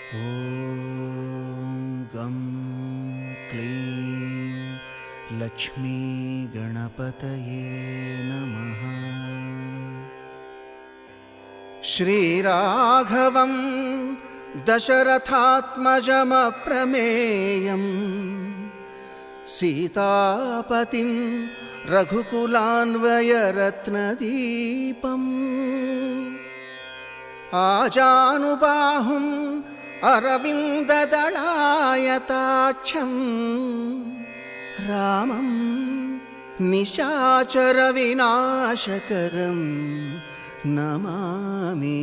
ॐ गं क्लीं लक्ष्मी गणपतये नमः। श्रीराघवं दशरथात्मजमप्रमेयं सीतापतिं रघुकुलान्वयरत्नदीपम् आजानुबाहुम् अरविन्ददलायताक्षं रामं निशाचरविनाशकरं नमामि।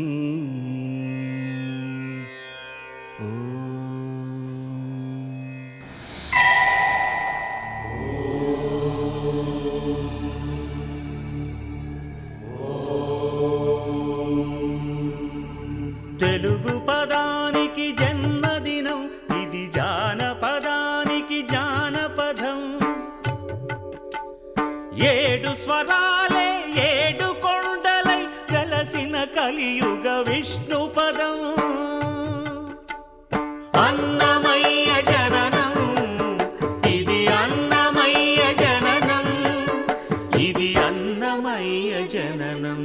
తెలుగు పదానికి జన్మదినం, ఇది జానపదానికి జానపదం. ఏడు స్వరాలే ఏడు కొండలై కలసిన కలియుగ విష్ణు పదం. అన్నమయ్య జననం, ఇది అన్నమయ్య జననం, ఇది అన్నమయ్య జననం.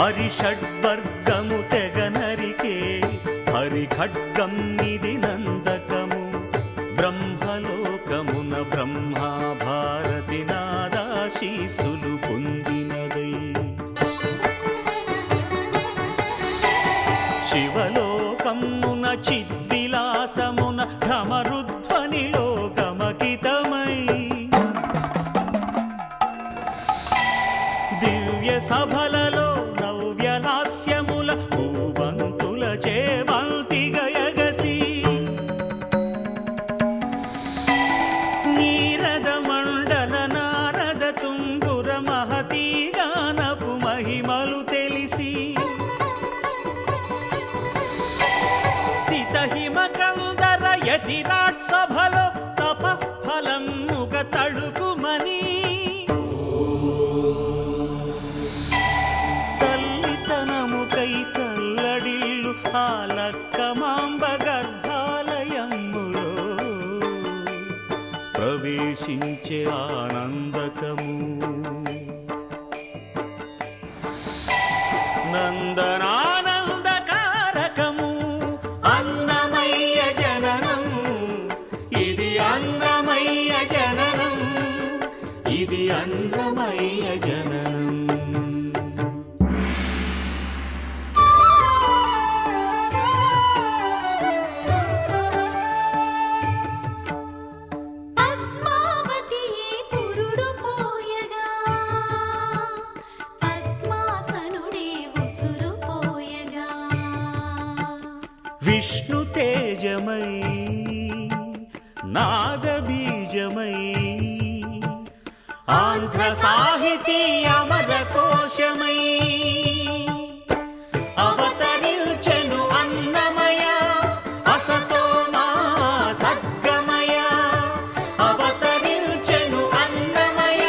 హరిషడ్వర్గము తెగనరికే హరిఖడ్గం ఇది నందకము. బ్రహ్మలోకమున బ్రహ్మా భారతి నాదాశీసులు పొందినదై. శివలోకమున చిద్విలాసమున ఘమరుధ్వనిలో గమకితమై. దివ్య సభలలో నవ్యలాస్యముల భూవంతుల చేవంతి గయగసి. నీరద మండల నారద తుంగుర మహతీ గానపు మహిమలు తెలిసి. సితహిమ కందర యతిరాట్ సభలో తపఃఫలం ముగ తడుకుమని. తల్లితనముకై తల్లడిల్లు ఆ లక్కమాంబ గర్భాలయములో ప్రవేశించే ఆనందకము. నందనానందకారకము అన్నమయ్య జననం, ఇది అన్నమయ్య జననం, ఇది అన్నమయ్య జననం. విష్ణు తేజమై నాదబీజమై ఆంధ్ర సాహితీ అమర కోశమై అవతరించెను అన్నమయ అసతో మా సద్గమయ. అవతరించెను అన్నమయ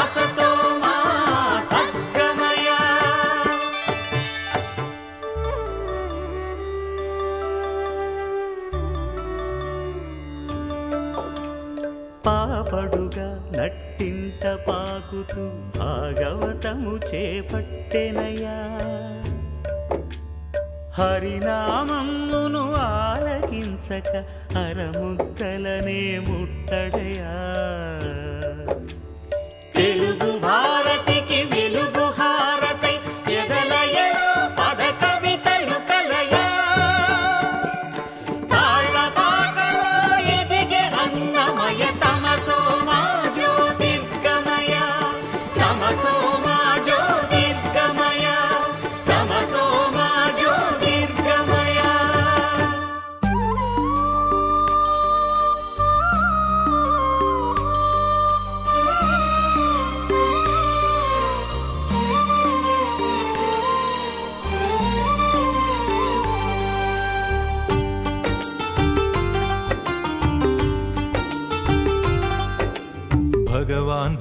అసతో మా సద్గమయ. పాపడుగా నట్టింట పాకుతూ భాగవతము చేపట్టెనయా. హరినామమును ఆలకించక అరముద్దలనే ముట్టడయా. తెలుగు భారతికి వెలుగు హారతై ఎదలయలో పద కవితలు కలయా. తాళపాకలో ఎదిగే అన్నమయ తమసో మా జ్యోతిర్గమయ, తమసో మా జ్యోతిర్గమయ, తమసో మా జ్యోతిర్గమయ.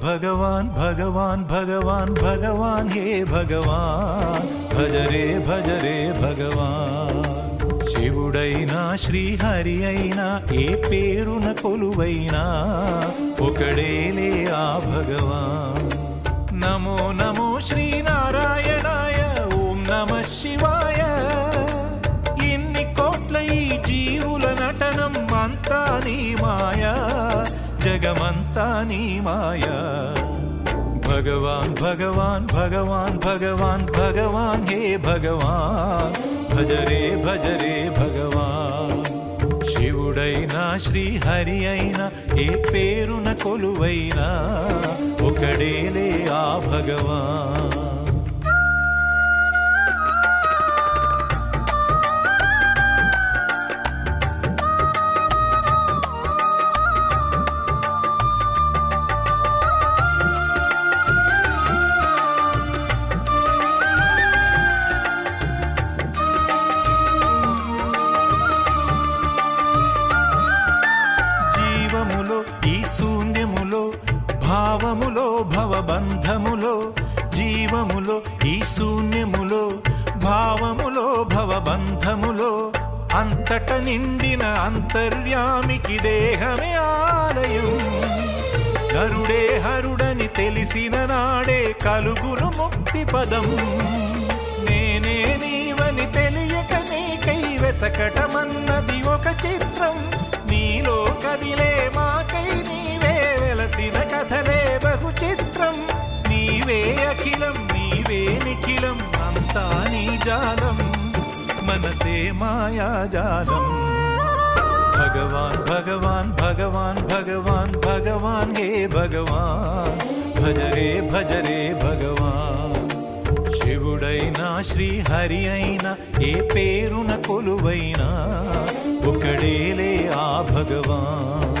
భగవాన్ భగవాన్ భగవాన్ భగవాన్ హే భగవాన్ భజరే భజరే భగవాన్ శివుడైనా శ్రీహరి అయినా ఏ పేరున కొలువైనా ఒకడేలే ఆ భగవాన్ నమో నమో శ్రీనారాయణాయ ఓం నమః శివాయ ఇన్ని కోట్ల ఈ జీవుల నటనం అంతా నీ మాయా జగమంతా నీ మాయా భగవాన్ భగవాన్ భగవాన్ భగవాన్ భగవాన్ హే భగవాన్ భజరే భజరే భగవాన్ శివుడైనా శ్రీహరి అయినా ఏ పేరున కొలువైనా ఒకడేలే ఆ భగవాన్ భావములో భవబంధములో జీవములో ఈ శూన్యములో భావములో భవబంధములో అంతట నిండిన అంతర్యామికి దేహమే ఆలయం గరుడే హరుడని తెలిసిన నాడే కలుగును ముక్తి పదం నేనే నీవని తెలియక నీకై వెతకటమన్నది ఒక చిత్రం నీలో కదిలే మాకై నీవే వెలసిన కథలే బహు చిత్రం నీవే అఖిలం నీవే నిఖిలం అంతా నీ జాలం మనసే మాయాజాలం భగవాన్ భగవాన్ భగవాన్ భగవాన్ భగవాన్ హే భగవాన్ భజరే భజరే భగవాన్ శివుడైనా శ్రీహరి అయినా ఏ పేరున కొలువైనా ఒకడేలే ఆ భగవాన్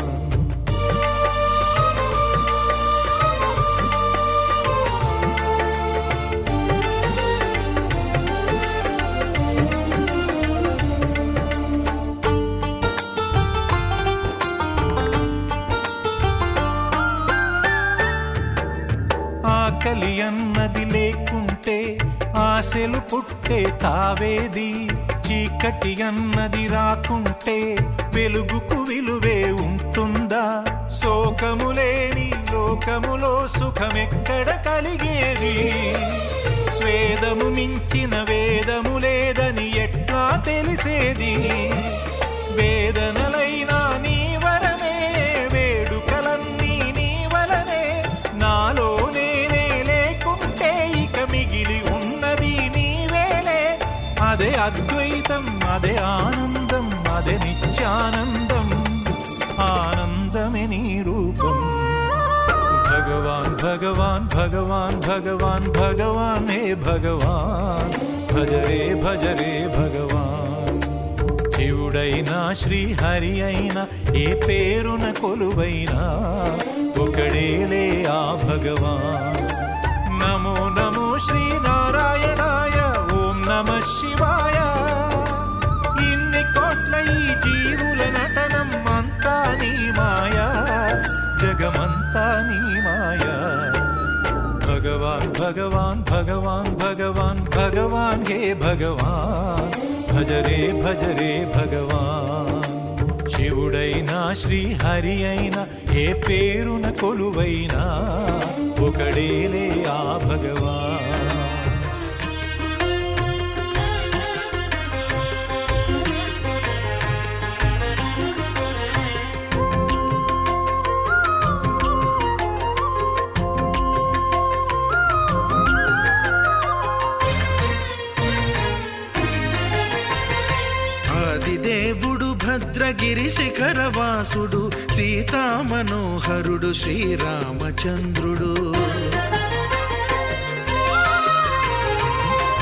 ఆకలి అన్నది లేకుంటే ఆశలు పుట్టే తావేది చీకటి అన్నది రాకుంటే వెలుగుకు విలువే ఉంటుందా శోకము లేని లోకములో సుఖమెక్కడ కలిగేది స్వేదము మించిన వేదము లేదని ఎట్లా తెలిసేది వేదనలైనా నీ వరమే వేడుకలన్నీ నీ వలనే నాలో నేనే లేకుంటే ఇక మిగిలి ఉన్నది నీవేలే అదే అద్వైతం అదే ఆనందం అదే నిత్యానందం ఆనందమే నీ రూపం భగవాన్ భగవాన్ భగవాన్ భగవాన్ భగవాన్ హే భగవాన్ భజరే భజరే భగవాన్ శివుడైనా శ్రీహరి అయినా ఏ పేరున కొలువైనా ఒకడేలే ఆ భగవాన్ నమో నమో శ్రీనారాయణాయ ఓం నమః శివాయ ఇన్ని కోట్ల ఈ జీవుల నటనం అంతా నీ మాయా జగమంతా నీ మాయా భగవాన్ భగవాన్ భగవాన్ భగవాన్ భగవాన్ హే భగవాన్ భజరే భజరే భగవాన్ శివుడైనా శ్రీహరి అయినా ఏ పేరున కొలువైనా ఒకడేలే ఆ భగవాన్ ఆదిదేవుడు భద్రగిరి శిఖరవాసుడు సీతామనోహరుడు శ్రీరామచంద్రుడు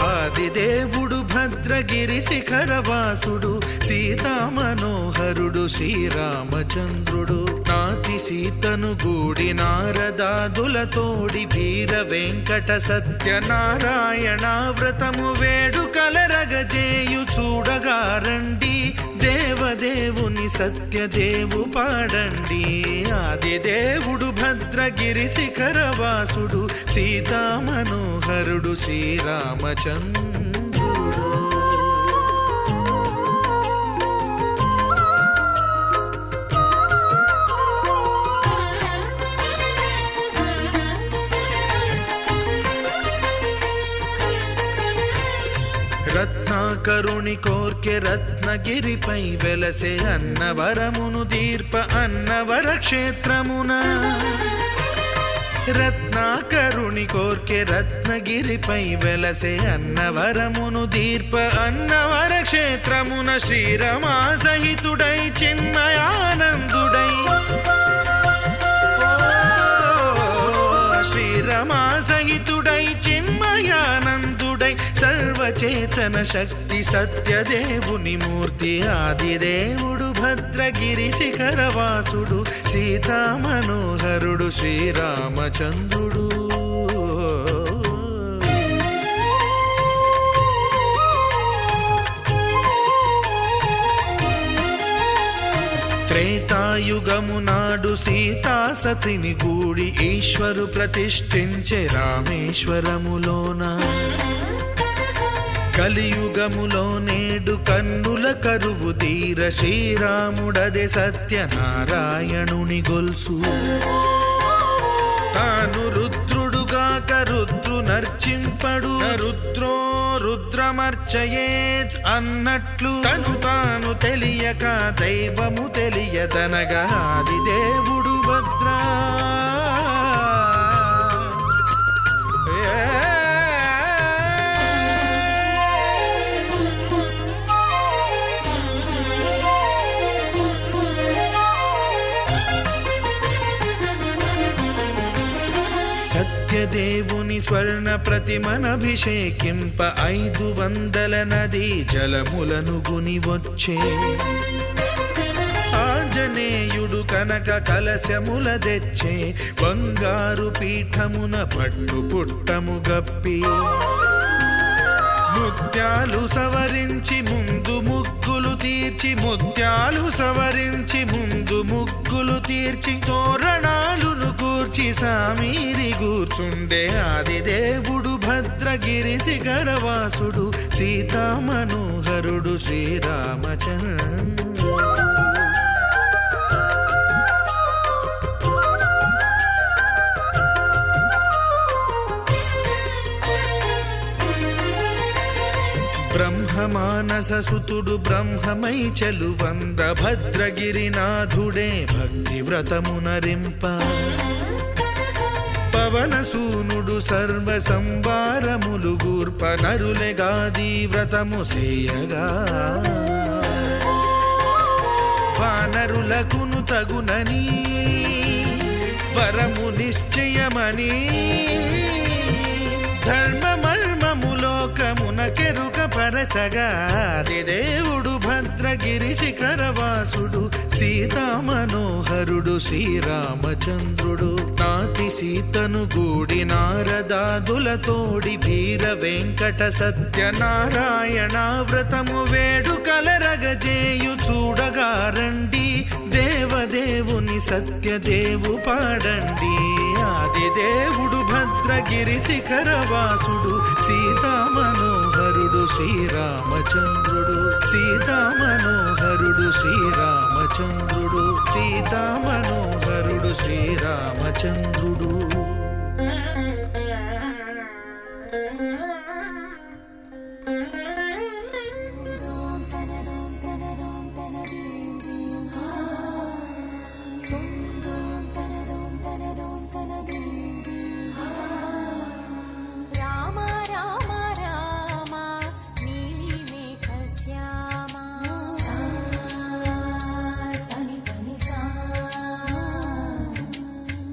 ఆదిదేవుడు భద్రగిరి శిఖరవాసుడు సీతా మనోహరుడు శ్రీరామచంద్రుడు నాతి సీతను గూడి నారదాదులతోడి వీర వెంకట సత్యనారాయణ వ్రతము వేడుకలరగజేయు చూడగా రండి దేవదేవుని సత్యదేవు పాడండి ఆదిదేవుడు భద్రగిరి శిఖరవాసుడు సీతా మనోహరుడు శ్రీరామచంద్రుడు రత్నాకరుని కోర్కె రత్నగిరిపై వెలసే అన్నవరమును దీర్ప అన్నవర క్షేత్రమున రత్నాకరుని కోర్కె రత్నగిరిపై వెలసే అన్నవరమును దీర్ప అన్నవర క్షేత్రమున శ్రీరమా సహితుడై చిన్మయానందుడై శ్రీరమా సహితుడై చిన్మయానందుడై సర్వచేతన శక్తి సత్యదేవుని మూర్తి ఆదిదేవుడు భద్రగిరి శిఖరవాసుడు సీతా మనోహరుడు శ్రీరామచంద్రుడు త్రేతాయుగము నాడు సీతా సతిని గూడి ఈశ్వరు ప్రతిష్ఠించే రామేశ్వరములోన కలియుగములో నేడు కన్నుల కరువు తీర శ్రీరాముడదే సత్యనారాయణుని గొల్సు తాను రుద్రుడుగాక రుద్రు నర్చింపడు రుద్రో రుద్రమర్చయేత్ అన్నట్లు తను తాను తెలియక దైవము తెలియదనగా ఆదిదేవుడు భద్రా సత్యదేవుని స్వర్ణ ప్రతిమనభిషేకింప 500 నదీ జలములను గుని వచ్చే ఆంజనేయుడు కనక కలశముల తెచ్చే బంగారు పీఠమున పట్టు పుట్టము గప్పి ముత్యాలు సవరించి ముందు ముగ్గులు తీర్చి ముత్యాలు సవరించి ముందు ముగ్గులు తీర్చి తోరణాలును కూర్చి సామీరి కూర్చుండే ఆదిదేవుడు భద్రగిరి శిఖరవాసుడు సీతా మనోహరుడు శ్రీరామచంద్రుడు బ్రహ్మమానస సుతుడు బ్రహ్మమై చెలువంద భద్రగిరినాథుడే భక్తి వ్రతమునరింప పవనసూనుడు సర్వ సంవారములు గూర్ప నరులెగాది వ్రతము సేయగా వానరులకును తగునని వరము నిశ్చయమని ధర్మమర్మములోకమున కెరుక పరచగా ఆదిదేవుడు భద్రగిరి శిఖరవాసుడు సీతా మనోహరుడు శ్రీరామచంద్రుడు నాతి సీతను గూడి నారదాదులతోడి వీర వెంకట సత్యనారాయణ వ్రతము వేడుకలరగజేయు చూడగా రండి దేవదేవుని సత్యదేవు పాడండి ఆదిదేవుడు భద్రగిరి శిఖరవాసుడు సీతా మనోహరుడు శ్రీరామచంద్రుడు సీతా మనోహరుడు శ్రీరామచంద్రుడు సీతా మనోహరుడు శ్రీరామచంద్రుడు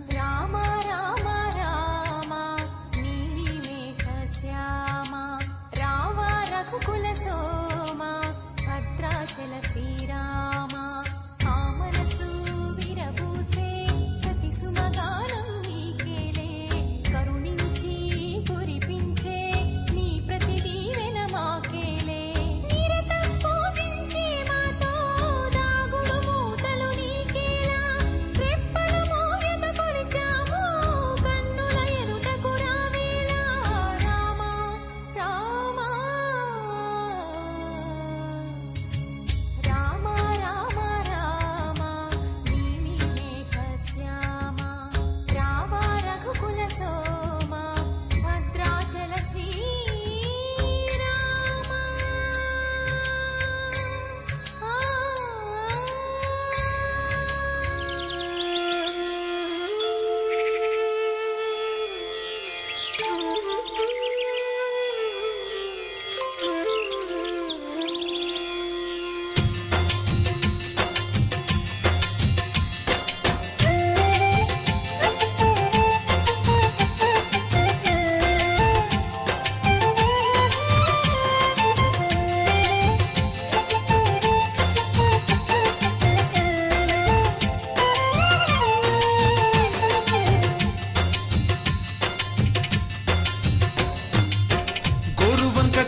శ్యామ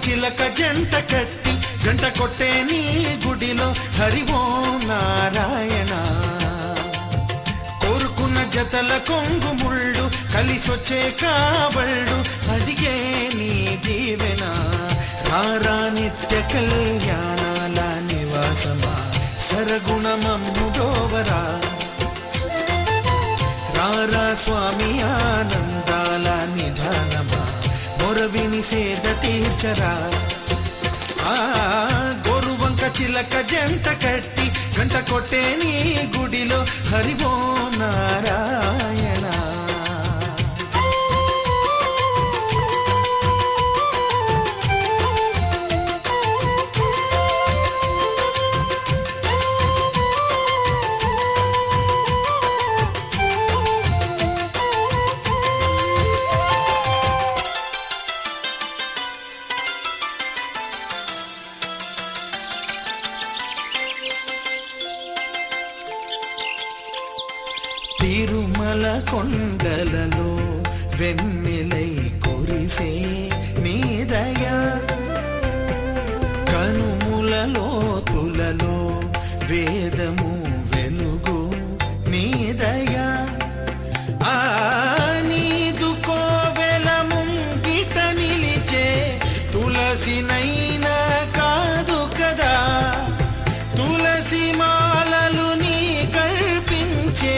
చిలక జంట కట్టి గంట కొట్టే నీ గుడిలో హరి ఓం నారాయణ. కోరుకున్న జతల కొంగు ముళ్ళు కలిసొచ్చే కాబళ్ళు అడిగే నీ దీవెన. రారా నిత్య కళ్యాణాల నివాసమా సరగుణమమ్ము దోవరా. రారా స్వామి ఆనందాల నిధానమా మొరవిని సేద తీర్చరా. గోరువంక చిలక జంట కట్టి గంట కొట్టే నీ గుడిలో హరి ఓం నారాయణ. తిరుమల కొండలలో వెన్నెలై కురిసే నీ దయా. కనుముల లోతులలో వేదము వెలుగు నీ దయా. నీదు కోవెల ముంగిట నిలిచే తులసినైనా కాదు కదా. తులసి మాలలు నీ కల్పించే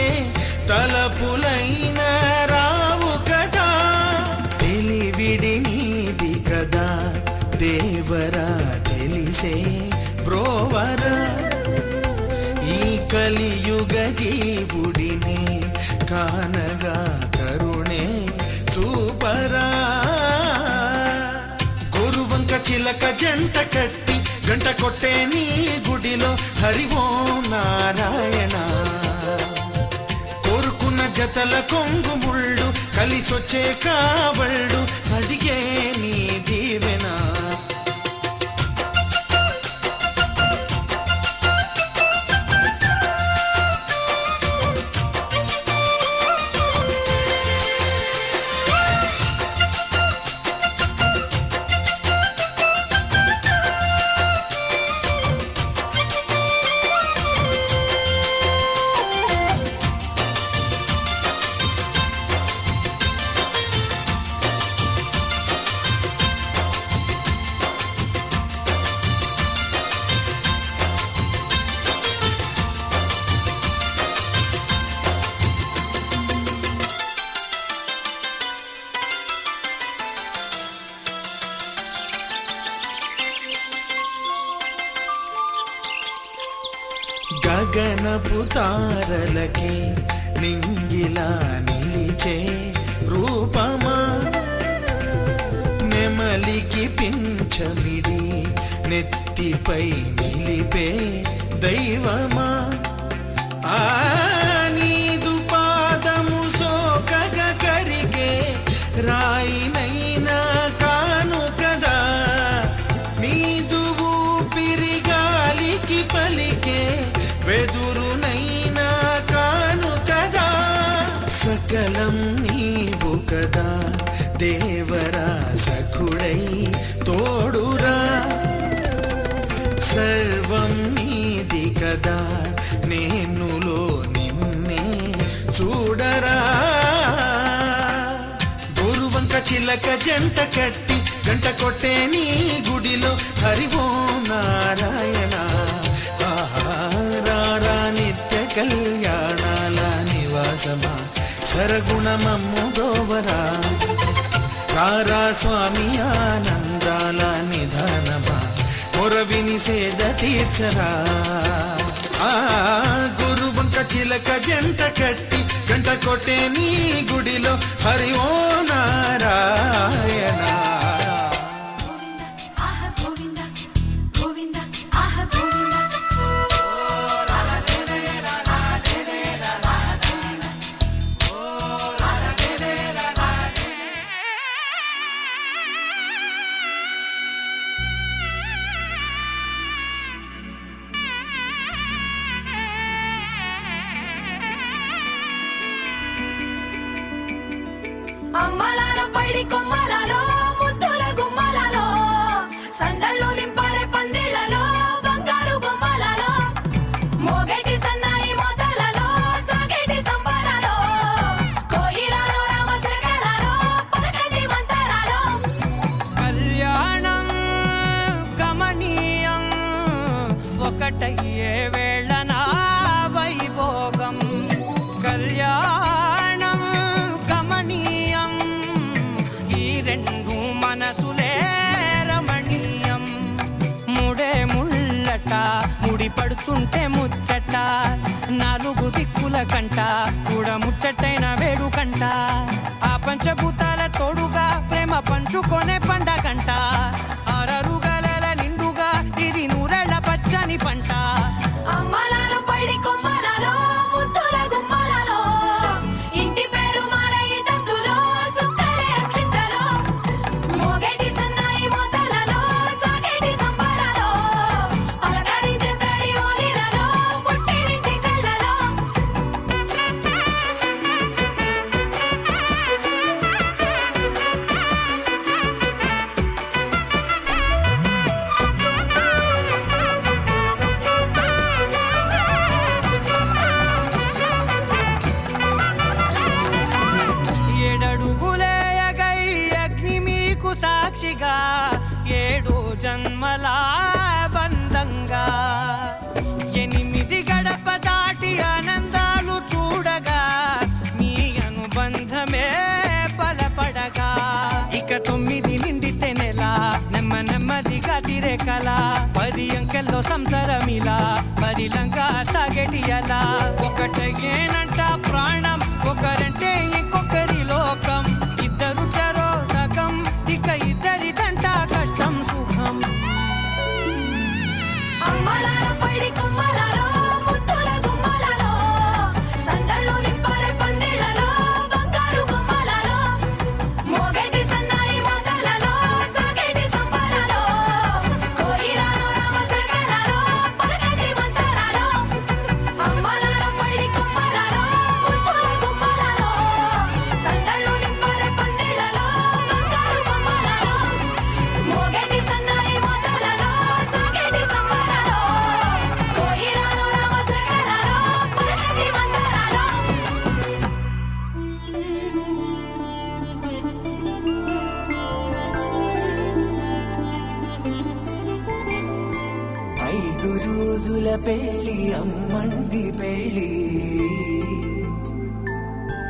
తలపులైన రావు కదా. తెలివిడి నీది కదా దేవరా తెలిసే బ్రోవరా. ఈ కలియుగ జీవుడిని కానగా కరుణే చూపరా. గురువంక చిలక జంట కట్టి గంట కొట్టే నీ గుడిలో హరి ఓం నారాయణ. కోరుకున్న జతల కొంగు ముళ్ళు కలిసొచ్చే కాబళ్ళు అడిగే నీ దీవెన. గగనపు తారలకి నింగిలా నిలిచే రూపమా. నెమలికి పింఛమిడి నెత్తిపై నిలిపే దైవమా. నీదు పాదము సోకగ కరిగే రాయినైనా కాను కదా. నీదు ఊపిరి గాలికి పలికే వెదురునైనా కాను కదా. సకలం నీవు కదా దేవరా సఖుడై తోడురా. సర్వం నీది కదా నేనులో నిన్నే చూడరా. గురువంక చిలక జంట కట్టి గంట కొట్టే నీ గుడిలో హరి ఓం నారాయణ. రారా నిత్య కళ్యాణాల నివాసమా సరగుణమమ్ము గోవరా. రారా స్వామి ఆనందాల నిధానమా మొరవిని సేద తీర్చరా. గురువంక చిలక జంట కట్టి గంట కొట్టే నీ గుడిలో హరి ఓం నారాయణ. అమ్మల చూస్తుంటే ముచ్చట నాలుగు దిక్కుల కంట చూడ ముచ్చటైన వేడుకంట ఆ పంచభూతాల తోడుగా ప్రేమ పంచుకొనే పండగంట ఆరరుగల నిండుగా ఇది నూరెళ్ళ పచ్చని పంట అమ్మలాలో పడి కొమ్మలలో ముద్దుల గుమ్మలలో ఇంటి పేరు మారయి తందులో చుక్కలే అక్షింతలో మోగేటి సన్నాయి మోతలలో సాగేటి సంబరాలో పలకరించే తడి ఓలిలలో పుట్టినింటి కళ్ళలో ఏడడుగులే ఎగై అగ్ని మీకు సాక్షిగా ఏడు జన్మల బంధంగా ఎనిమిది గడప దాటి ఆనందాలు చూడగా మీ అనుబంధమే బలపడగా ఇక 9 నిండితే నెల నెమ్మదిగా తిరే కల 10 అంకెల్లో సంసారమిలా పరిలంగా సాగేటి అలా ఒకటేనంట ప్రాణం ఒకరంటే ఇంకొకరి లోకం ఇద్దరు చరో సగం ఇక ఇద్దరిదంట కష్టం సుఖం అమ్మలాలో పడి కొమ్మలలో ముద్దుల గుమ్మలలో సందళ్ళు నింపారే పందిళ్ళలో బంగారు బొమ్మలలో మోగేటి సన్నాయి మోతలలో సాగేటి సంబరాలో కోయిలలో రామసగలలో పలకటి మంతరాలో అమ్మలాలో పడి కొమ్మలలో ముద్దుల గుమ్మలలో సందళ్ళు నింపారే పందిళ్ళలో బంగారు బొమ్మలలో మోగేటి సన్నాయి మోతలలో సాగేటి సంబరాలో కోయిలలో రామసగలలో పలకటి మంతరాలో ఐదు రోజుల పెళ్లి అమ్మండి పెళ్లి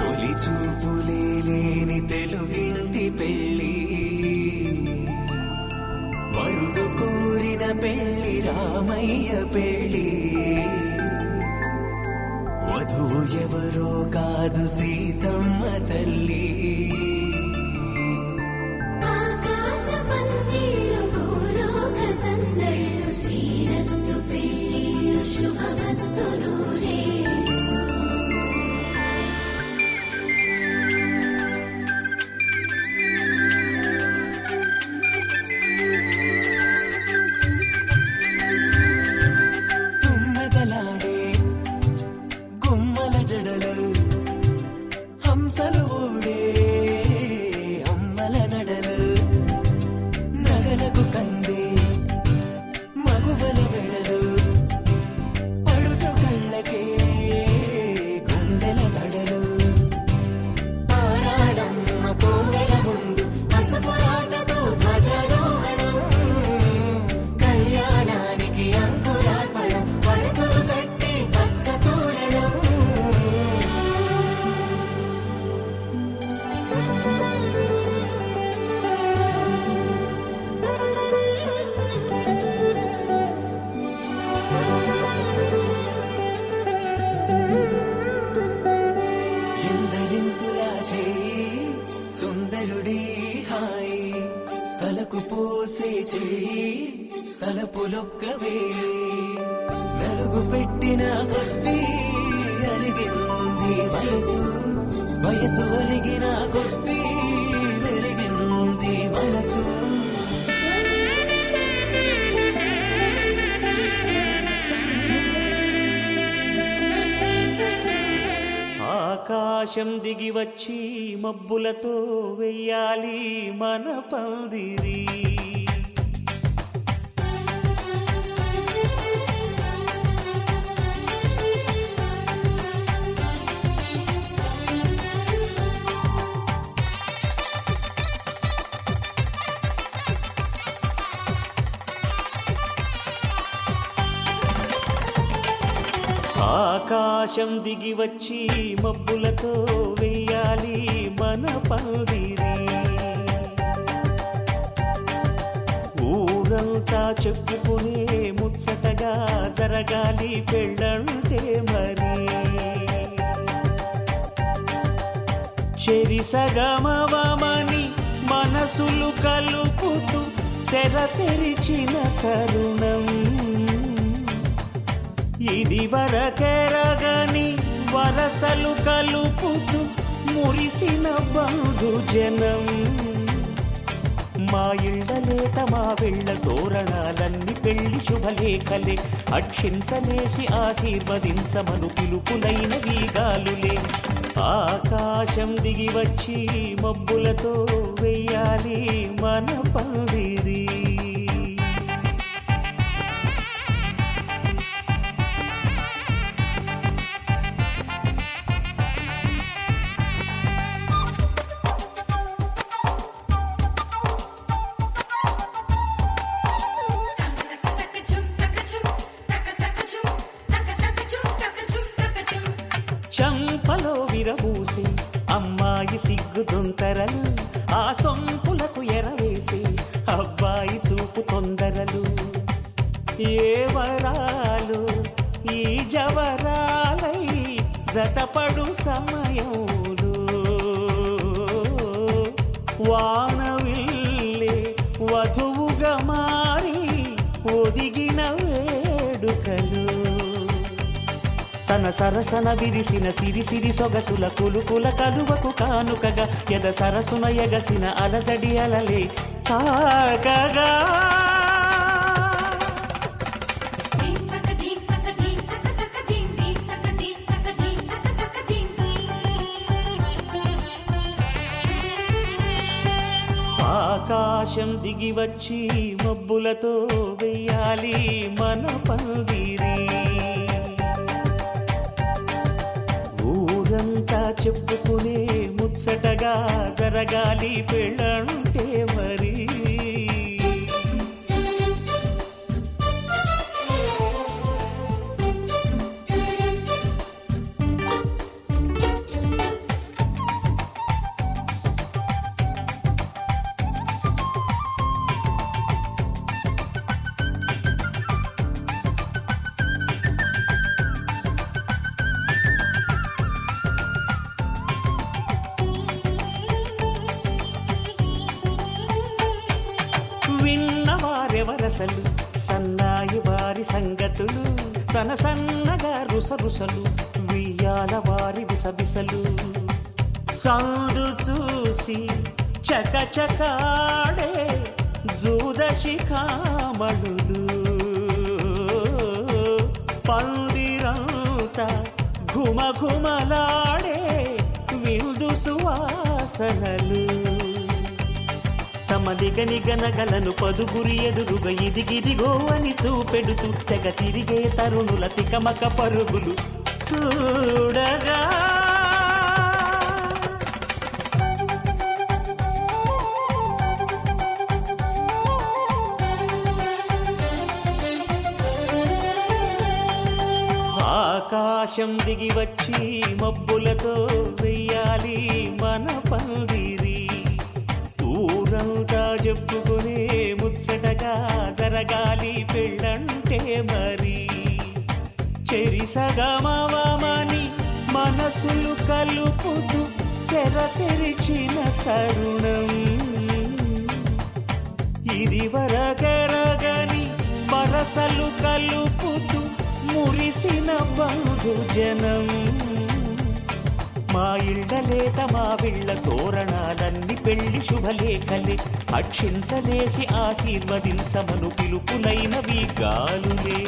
తొలి చూపులే లేని తెలుగింటి పెళ్లి వరుడు కోరిన పెళ్లి రామయ్య పెళ్లి వధువు ఎవరో కాదు సీతమ్మ తల్లి ఆకాశ పందిళ్ళు భూలోక సందళ్ళు శ్రీరస్తు పెళ్ళిళ్ళు శుభమస్తు నూరేళ్ళు తుమ్మెదలాడే గుమ్మల జడలు హంసలు ఊడే అమ్మల నడలు నగలకు కంది మగువల వెడలు పడుచు కళ్ళకే గుండెల తడలు ఆరాడమ్మ కోవెల ముందు పసుపు రాటతో ధ్వజారోహణం కళ్యాణానికి అంకురార్పణం పడకలు కట్టి పచ్చ తోరణం ఎందరింతులా చేయి సుందరుడి హాయి తలకు పోసే చేయి తలపులొక్కవే నలుగు పెట్టిన కొద్దీ అలిగింది వయసు వయసు ఒలిగిన కొద్దీ వెలిగింది మనసు ఆకాశం దిగి వచ్చి మబ్బులతో వెయ్యాలి మన పందిరి ఆకాశం దిగి వచ్చి మబ్బులతో వెయ్యాలి మన పందిరి ఊరంతా చెప్పుకునే ముచ్చటగా ముచ్చటగా జరగాలి పెళ్ళంటే మరి చెరిసగమవమని మనసులు కలుపుతూ తెర తెరిచిన తరుణం ఇది వరకెరగని వరసలు కలుపుతూ మురిసిన బంధుజనం మా ఇళ్ళలేత మా వెళ్ళ తోరణాలన్నీ పెళ్లి శుభలేఖలే అక్షింతలేసి ఆశీర్వదించమను పిలుపులైన వీగాలులే ఆకాశం దిగి వచ్చి మబ్బులతో వెయ్యాలి మన పందిరి చంపలో విరబూసి అమ్మాయి సిగ్గు దొంతరలు ఆ సొంపులకు ఎరవేసి అబ్బాయి చూపు తొందరలు ఏ వరాలు ఈ జవరాలై జతపడు సమయంలో వానవిల్లే వధువుగా మారి ఒదిగిన వేడుకలు తన సరసన విరిసిన సిరిసిరి సొగసుల కులుకుల కలువకు కానుకగా ఎద సరసున ఎగసిన అలజడి అలలే తాకగా ఆకాశం దిగి వచ్చి మబ్బులతో వెయ్యాలి మన పందిరి ఊరంతా చెప్పుకునే ముచ్చటగా జరగాలి పెళ్ళంటే మరి విన్నవారెవరసలు సన్నాయి వారి సంగతులు సన్నగా రుసరుసలు వియ్యాల వారి విసబిసలు సందు చూసి చకచకాడే జూదశిఖామణులు పందిరంతా ఘుమఘుమలాడే విందు సువాసనలు తమ నిగనగలను పదుగురి ఎదురుగా ఇదిగిదిగో అని చూపెడుతూ తెగ తిరిగే తరుణుల తికమక పరుగులు చూడగా ఆకాశం దిగి వచ్చి మబ్బులతో వెయ్యాలి మన పందిరి ఊరంతా చెప్పుకునే ముచ్చటగా జరగాలి పెళ్ళంటే మరి చెరిసగమవమని మనసులు కలుపుతూ తెర తెరిచిన తరుణం ఇది వరకెరగని వరసలు కలుపుతూ మురిసిన బంధుజనం మా ఇళ్ళలేత మా విళ్ళ తోరణాలన్నీ పెళ్లి శుభలేఖలే అక్షింతలేసి ఆశీర్వదించమను పిలుపులైనవి గాలులే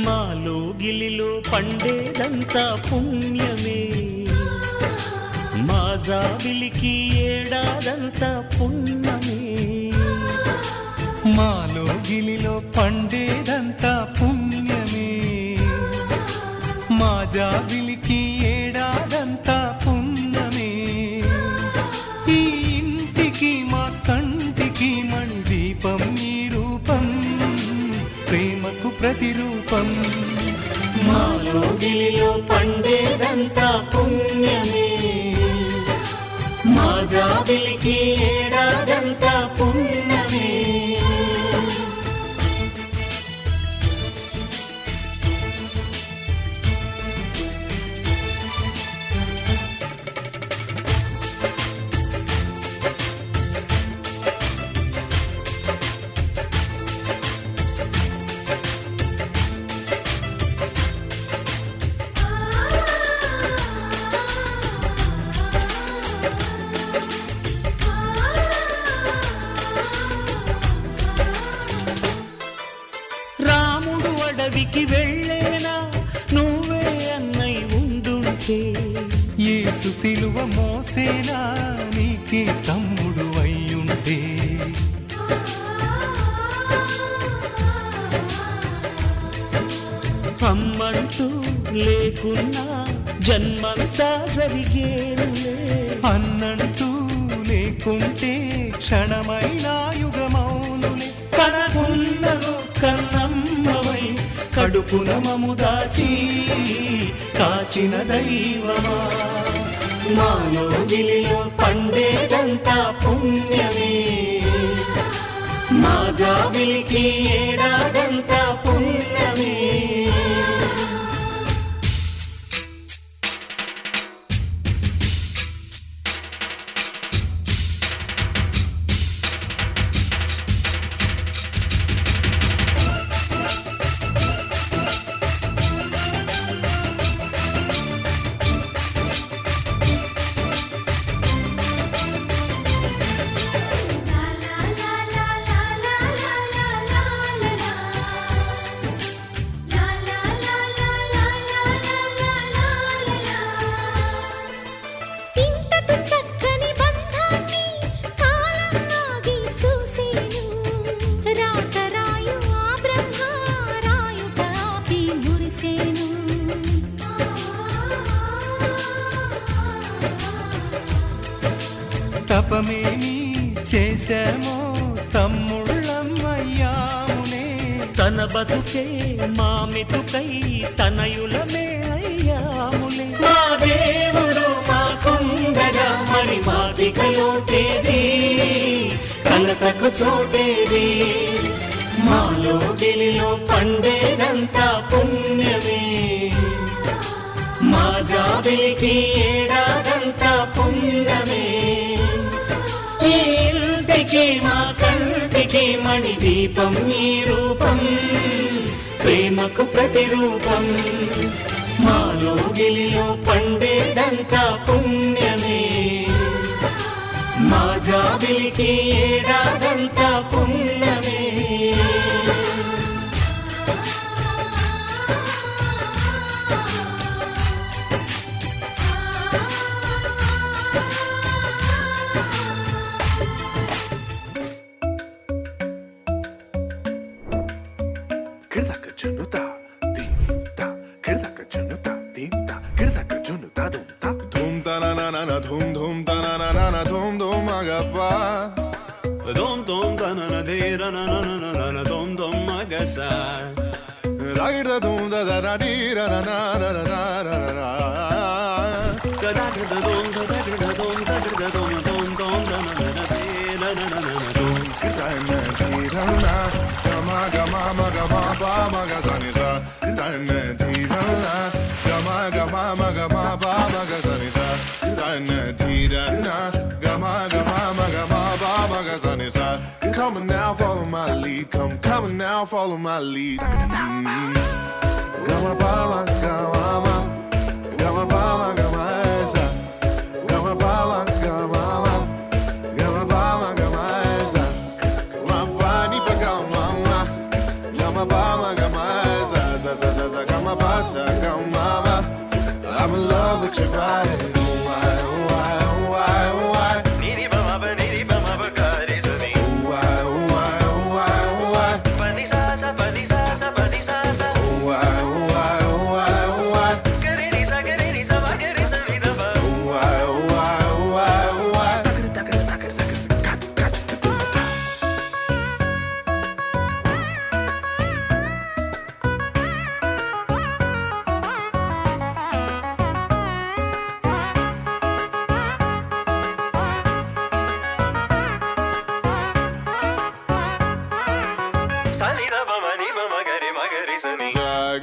మాలో గిలిలో పండేదంతా పుణ్యమే మా జాబిలికి ఏడాదంతా పుణ్యమే మాలో గిలిలో పండేదంతా పుణ్యమే మా జాబిలికి ఏడాదంతా పుణ్యమే ఈ ఇంటికి మా కంటికి మణి దీపం ఈ రూపం ప్రేమకు ప్రతిరూపం మాలో గిలిలో పండేదంతా పుణ్యమే మా జాబిలికి ఏడాదంతా పుణ్యమే రాముడు అడవికి వెళ్ళేనా నువ్వే అన్నై ఉండుంటే యేసు సిలువ మోసేనా నీకే తమ్ముడు అయ్యుంటే అమ్మంటూ లేకున్నా జన్మంతా జరిగేనులే అన్నంటూ లేకుంటే క్షణమైన యుగమౌనులే కనకున్నదో కన్నమ్మవై కడుపున మము దాచి కాచిన దైవమా మాలో గిలిలో పండేదంతా పుణ్యమే మా జాబిలికి ఏడాదంతా పుణ్యమే ఇంతటి చక్కని బంధాన్ని కాలం ఆగి చూసేను రాతరాయు ఆ బ్రహ్మ రాయుట ఆపి మురిసేను తపమేమి చేశామో తమ్ముళ్ళమ్మయ్యామునే తన బతుకే మా మెతుకై తనయులమే అయ్యాములే మా దేవుడు మాకుండగా మరి మాదిక లోటేది కలతకు చోటేది మాలో గిలిలో పండేదంతా పుణ్యమే మా జాబిలికి ఏడాదంతా పుణ్యమే ఈ ఇంటికి మా కంటికి మణి దీపం ఈ రూపం ప్రేమకు ప్రతిరూపం మాలో గిలిలో పండేదంతా పుణ్యమే మా జాబిలికి ఏడాదంతా పుణ్యమే Kirdaka junuta, dimta. Kirdaka junuta, dimta. Kirdaka junuta, dumta. Dum ta na na na na, dum dum ta na na na na, dum dum agapa. Dom dom da na na de ra na na na na na dom dom magasa Ragda dum da da da di ra na na na na na na na. da da da dom da da da dom da da dom dom dom da na na na de na na na na dom Kirta na di ra na, gama gama ma gama ba ma ga sa ni sa. Kirta na di ra na, gama gama ma gama ba ma ga sa ni sa. Kirta na di ra na, gama gama ma gama ba ma ga sa ni sa. Come on now, follow my lead. Come on now, follow my lead. Gama ba ma gama ma, gama ba ma gama sa. Gama ba ma gama ma, gama ba ma gama sa. Gama ba ni pa gama ma, gama ba ma gama sa sa sa sa sa. Gama ba sa gama ma. I'm in love with your body, oh why, oh why.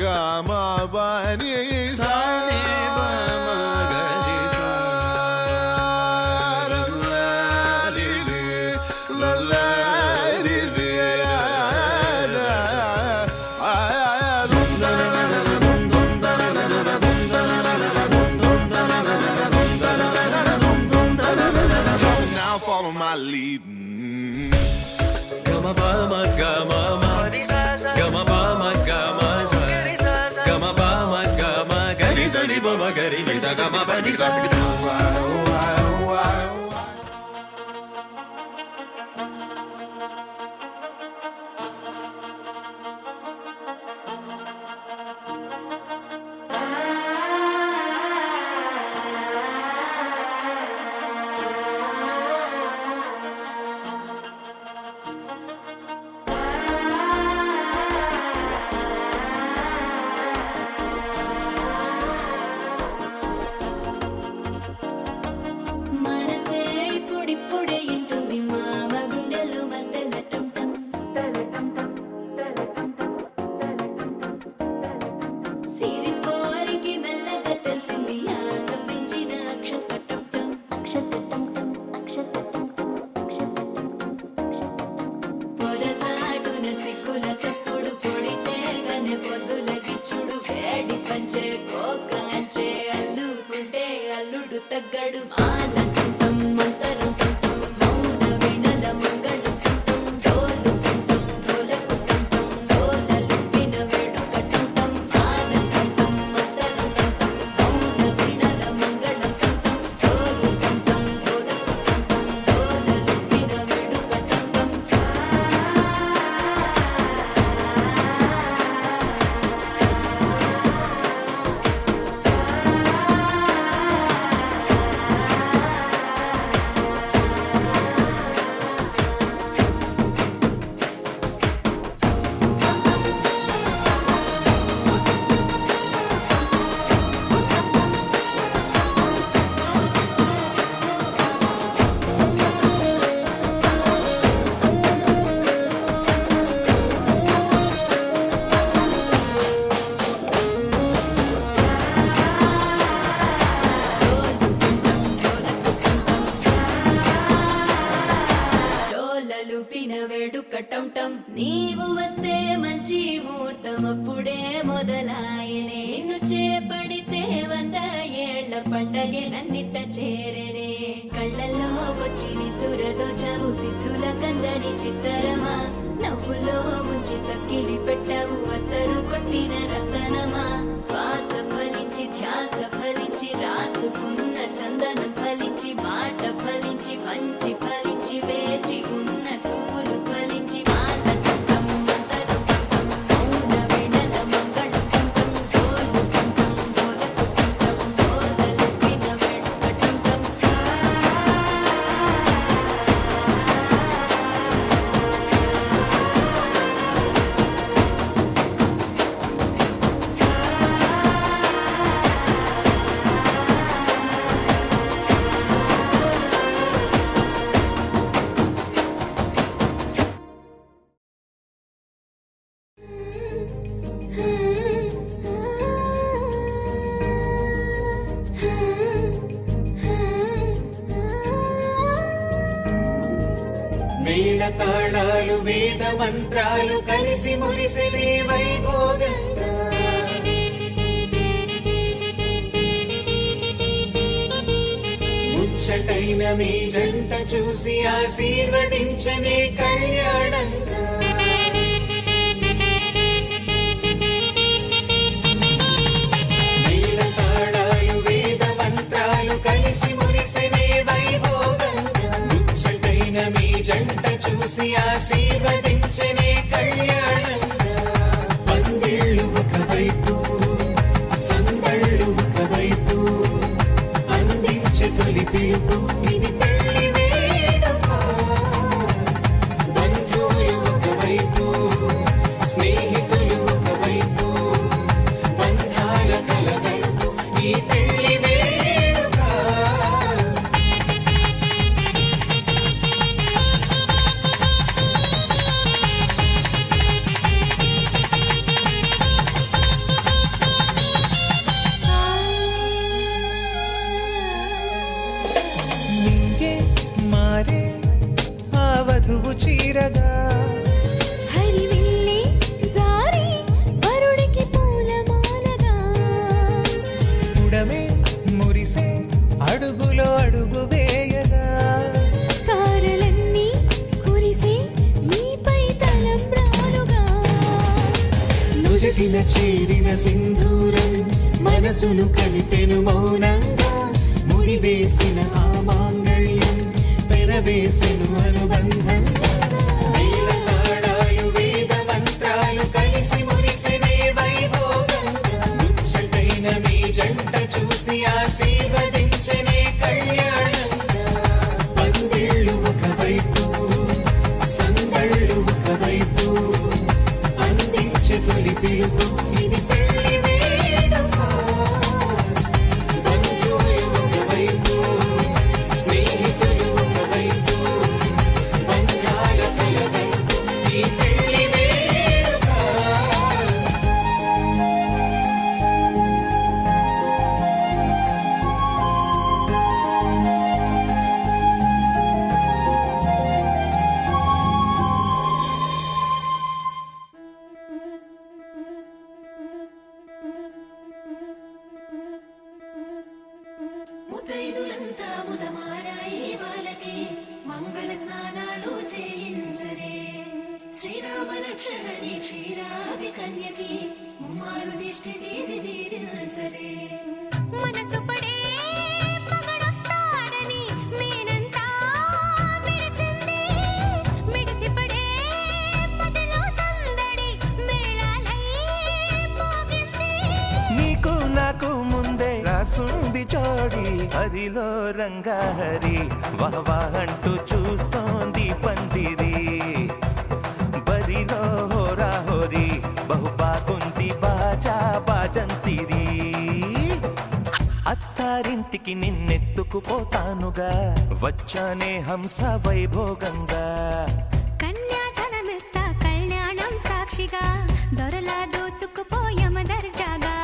ga ma pa ni sa ni ba ma ga ni sa la la li li la la li li la now follow my lead. Gama ba ma gama ma ga ma ba ma gama sa ga ma ba ma gama ga ni sa ni ba ma ga ni sa ga ma ba ni sa. మనసే ఇప్పుడిప్పుడే ఇంటుంది మామ గుండెల్లో మధ్యల టం టం సిరిపోరికి మెల్లగా తెలిసింది ఆశ పెంచిన అక్షత టం టం పొదసాటున సిక్కుల సప్పుడు పొడి చేయగానే పొద్దుల గిచ్చుడు వేడి పంచే కోకంచే అల్లుకుంటే అల్లుడు తగ్గడు ఆలంటుంటం మంతరం టుంటం మౌన వీణల మంగళం టుంటం డోలు టుంటం డోలకు టుంటం డోలలు విన వేడుక టుంటం ఆలంటుంటం మంతరం టుంటం మౌన వీణల మంగళం టుంటం డోలు టుంటం డోలకు టుంటం డోలలు విన వేడుక టుంటం డోలలు పిన వేడుక టం టం నీవు వస్తే మంచి ముహూర్తం అప్పుడే మొదలాయనే నిన్ను చేపడితే 100 ఏళ్ల పండగే నన్నిట్ట చేరనే కళ్ళల్లో వచ్చి నిద్దురదో చావు సిద్ధుల కందని చిత్తరమా నవ్వులో ముంచి చక్కిలి పెట్టావు అత్తరు కొట్టిన రతనమా శ్వాస ఫలించి ధ్యాస ఫలించి రాసుకున్న చందనం ఫలించి మాట ఫలించి వంచి ఫలించి వేచి ఉన్న చూపులు ఫలించి మాల టుంటం మంతరం టుంటం మౌన వీణల మంగళం టుంటం డోలు టుంటం డోలకు టుంటం డోలలు విన వేడుక టుంటం మేళ తాళాలు వేద మంత్రాలు కలిసి మురిసిలే వైభోగంగా ముచ్చటైన మీ జంట చూసి ఆశీర్వదించనే కళ్యాణంగా మేళ తాళాలు వేద మంత్రాలు కలిసి మురిసినే వైభోగంగా ముచ్చటైన మీ జంట చూసి ఆశీర్వదించనే కళ్యాణంగా పందిళ్ళు ఒకవైపు సందళ్ళు ఒకవైపు అందించే తొలి పిలుపు ఇది పెళ్లి వేడుక బంధువులు ఒకవైపు స్నేహితులు ఒకవైపు బంధాల కలగలుపు ఈ పెళ్లి వేడుక తీరగా హరివిల్లే జారి వరుడికి పూలమాలగా ఉడమే మురిసే అడుగులో అడుగు వేయగా తారలన్నీ కురిసి నీపై తలంబ్రాలుగా నుదుటిన చేరిన సింధూరం మనసును కలిపెను మౌనంగా ముడివేసిన ఆ మాంగళ్యం పెనవేసెను అనుబంధం వేల తాళాలు వేద మంత్రాలు కలిసి మురిసెనే వైభోగంగా ముచ్చటైన మీ జంట చూసి ఆశీర్వదించనే కళ్యాణంగా పందిళ్ళు ఒకవైపు సందళ్ళు ఒకవైపు అందించే తొలి పిలుపు ఇది పెళ్లి వేడుక బంధువులు ఒకవైపు స్నేహితులు ఒకవైపు బంధాల కలగలుపు ఈ పెళ్లి వేడుక ముతైదులంతా ముదమారాయి వాళ్ళకి మంగళ స్నానాలు చేయించరే శ్రీరామ రక్షణని క్షీరాభి కన్యకి ముమ్మారు దిష్టి తీసి దీవించరే మనసు పడే మగడొస్తాడని మేనంతా మెరిసింది మిడిసి పడే మదిలో సందడి మేళాలై మోగింది నీకు నాకు ముందే రాసుంది జోడి హరిలో రంగా హరి వహవా అంటూ చూస్తోంది పందిరి బరిలో హోరా హోరి బహు బాగుంది బాజా బాజంతిరి అత్తారింటికి నిన్నెత్తుకుపోతానుగా వచ్చానే హంస వైభోగంగా కన్యాధనమిస్తా కళ్యాణం సాక్షిగా దొరలా దోచుకుపోయమ దర్జాగా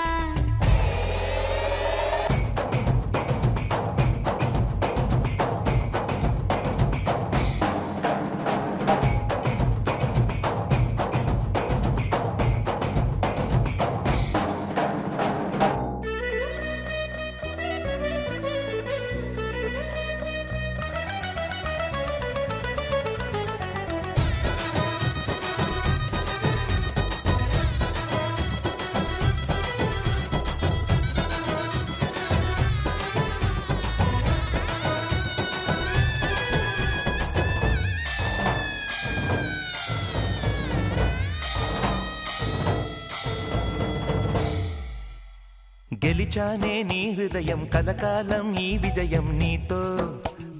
గెలిచానే నీ హృదయం కలకాలం ఈ విజయం నీతో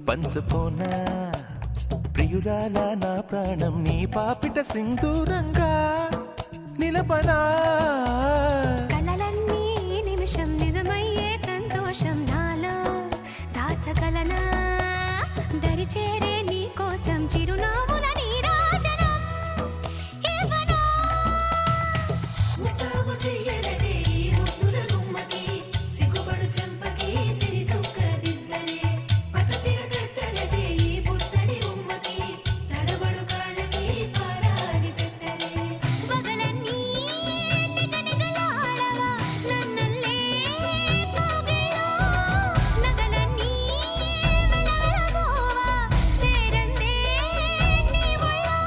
పంచుకోనా ప్రియురాల నా ప్రాణం నీ పాపిట సింధూరంగా నిలపనా కలలన్నీ నిమిషం నిజమయ్యే సంతోషం నాలో దాచగలనా దరిచేరే నీ కోసం చిరునవ్వుల నీరాజనం ఇవ్వనా ముస్తాబు చెయ్యరటే ఈ ముద్దుల గుమ్మకి సిగ్గుపడు చెంపకి సిరి చుక్క దిద్దరే పట్టు చీర కట్టరటే ఈ పుత్తడి ఉమ్మకి తడబడు కాళ్ళకి పారాడి పెట్టరే పగలన్నీ నిగనిగలాడవా నన్నల్లే కోగిలో నగలన్నీ వెలవెలబోవా చేరందే నీ ఒళ్ళో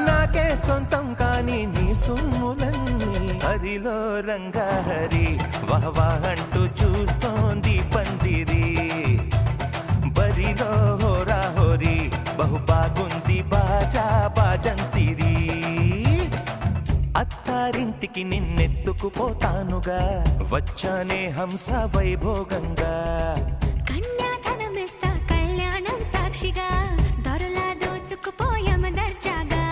నాకే సొంతం కాని నీ సుమ్ములన్నీ హరిలో రంగా హరి వహవా అంటూ చూస్తోంది పందిరి బరిలో హోరా హోరి బహు బాగుంది బాజా బాజంతిరి అత్తారింటికి నిన్నెత్తుకుపోతానుగా వచ్చానే హంస వైభోగంగా కన్యాధనమిస్తా కళ్యాణం సాక్షిగా దొరలా దోచుకుపోయమ దర్జాగా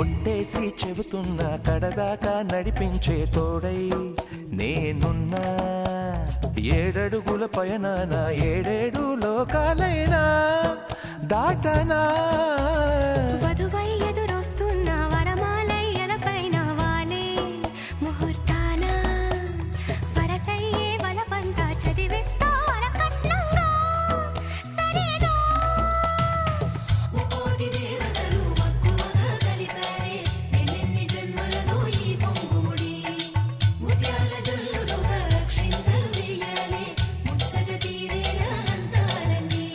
ఒట్టేసి చెబుతున్నా కడదాకా నడిపించే తోడై నేనున్నా. 7 అడుగుల పయనాన 7 లోకాలైనా దాటనా. వధువై ఎదురొస్తున్న వరమాలై ఎలపైన వాలే ముహూర్తాన వరసయ్యే వలపంతా చదివిస్తా వరకట్నంగా. సరేనా కోటి దేవతలు మక్కువగా కలిపారే ఎన్నెన్ని జన్మలలో ఈ పొంగుముడి ముత్యాల జల్లులుగా క్షింతలు వేయాలే ముచ్చట తీరేలా అంతారండి.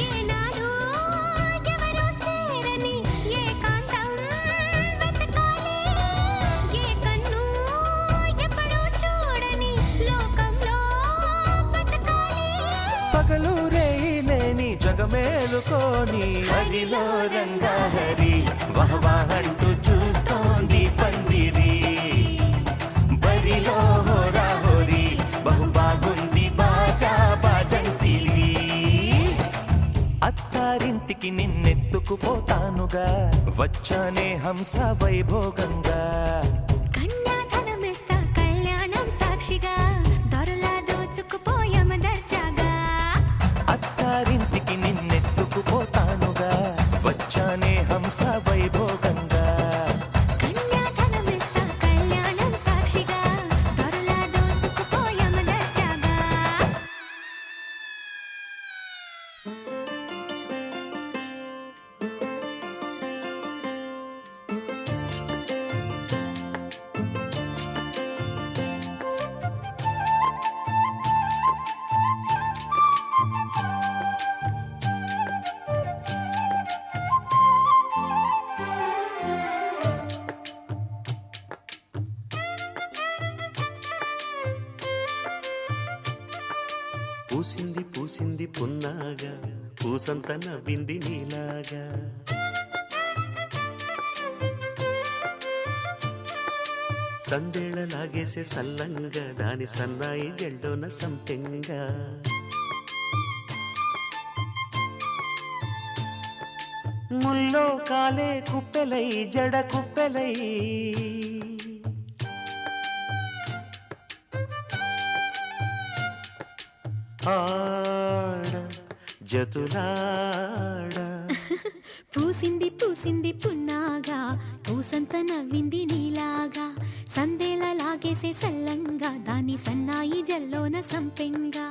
ఏనాడు ఎవరో చేరని ఏకాంతం వెతకాలి. ఏ కన్ను ఎప్పుడూ చూడని లోకంలో బతకాలి. పగలు రేయి లేని జగమేలుకోని హరిలో రంగహరి వహవాహంటూ చూస్తోంది పందిరి. బరిలో హోరా హోరి బహు బాగుంది బాజా బాజంతిరి. అత్తారింటికి నిన్నెత్తుకుపోతానుగా వచ్చానే హంస వైభోగంగా. కన్యాధనమిస్తా కళ్యాణం సాక్షిగా దొరలా దోచుకుపోయామ దర్జాగా. అత్తారింటికి నిన్నెత్తుకుపోతానుగా వచ్చానే హంస వైభోగంగా. కన్యాధనమిస్తా కళ్యాణం సాక్షిగా దొరలా దోచుకుపోయామ దర్జాగా. పూసింది పూసింది పున్నాగా పూసంత నవ్వింది నీలాగా. సందేళ లాగేసే సల్లంగా దాని సన్నాయి జెల్డోన సంపెంగా. ముల్లో కాలే కుప్పెలై జడ కుప్పెలై ఆడ జతులాడ. పూసింది పూసింది పున్నాగా పూసంత నవ్వింది నీలాగా. సందేళ లాగేసే సల్లంగా దాని సన్నాయి జల్లోన సంపెంగా.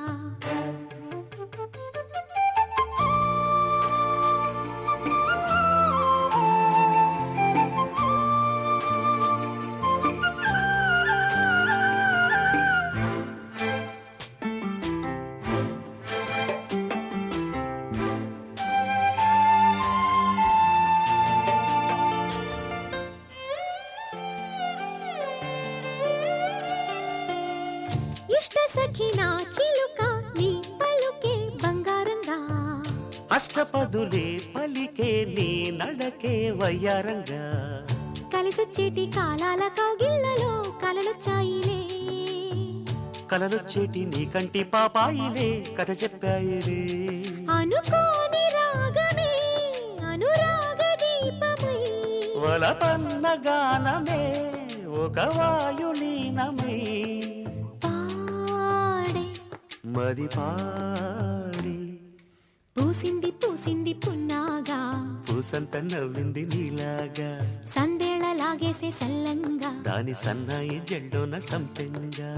ఇష్ట సఖినా చిలుక నీ పలుకే బంగారంగా. అష్టపదులే పలికే నీ నడకే వయ్యారంగా. కలిసొచ్చేటి కాలాల కౌగిళ్లలో కలలొచ్చాయిలే. కలలొచ్చేటి నీ కంటి పాపాయిలే కథ చెప్పాయిలే. అనుకోని రాగమే అనురాగ దీపమై వలపన్న గానమే ఒక వాయులీనమై పాడే మది పాడి. పూసింది పూసింది పున్నాగా పూసంత నవ్వింది నీలాగా. సందేళ లాగేసే సల్లంగా దాని సన్నాయి జెల్డోన సంపెంగా.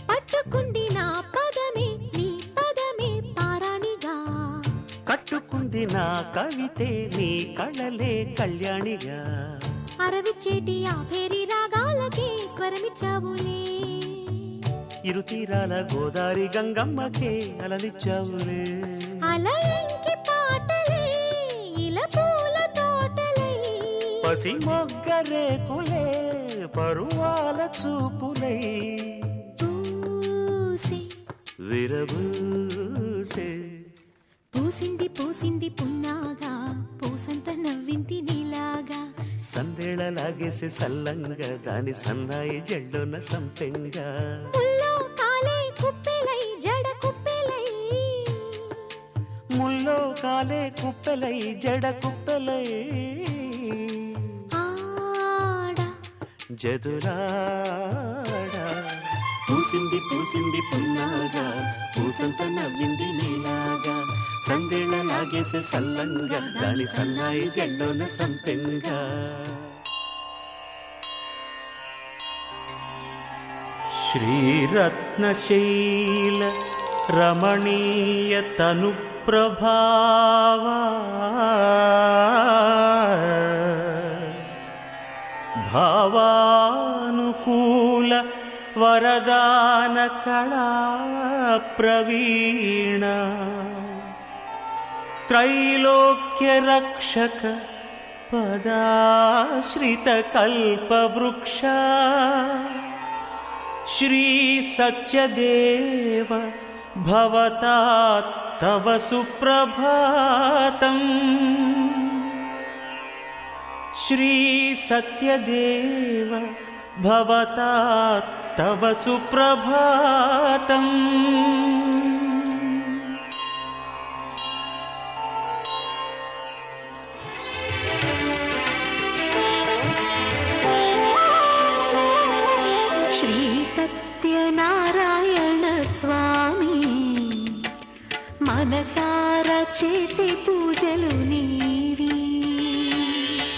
పట్టుకుంది నా పదమే నీ పదమే పారాణిగా. కట్టుకుంది నా కవితే నీ కళలే కళ్యాణిగా. అరవిచ్చేటి ఆ పేరి రాగాలకి స్వరమిచ్చావులే. ఇరు తీరాల గోదారి గంగమ్మకే అలలిచ్చావులే. అలై పసి మొగ్గరేకులే పరువాల చూపులై పూసే విరబూసే పూసింది పూసింది పున్నాగా పూసంత నవ్వింది నీలాగా సందేళలాగేసే సల్లంగా దాని సన్నాయి జల్లున సంపెంగా ముల్లో కాలే కుప్పెలై జడ కుప్పెలై ముల్లో కాలే కుప్పెలై జడ కుప్పెలై ఆడా జదురాడా పూసింది పూసింది పున్నాగా పూసంత నవ్వింది నీలాగా సందేళలాగేసే సల్లంగా దాని సన్నాయి జల్లున సంపెంగా శ్రీరత్నశైల రమణీయ తను ప్రభావా భావానుకూల వరదాన కళా ప్రవీణ త్రైలోక్య రక్షక పదాశ్రిత కల్పవృక్ష శ్రీ సత్యదేవ భవతా తవ సుప్రభాతం శ్రీ సత్యదేవ భవతా తవ సుప్రభాతం శ్రీ సత్యనారాయణ స్వామి మనసారా చేసే పూజలు నీవి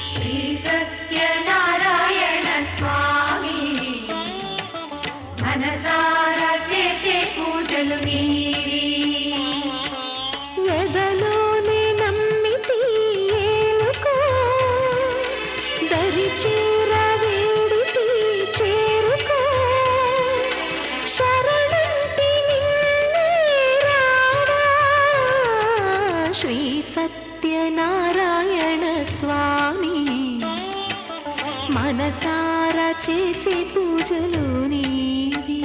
శ్రీ సత్యనారాయణ స్వామి మనసారా చేసే పూజలు నీవి ఎదలోనే నమ్మితి ఏలుకో దరి చేర వేడితి చేరుకో శరణంటి నిన్నే రావా శ్రీ సత్యనారాయణ స్వామి మనసారా చేసే పూజలు నీవి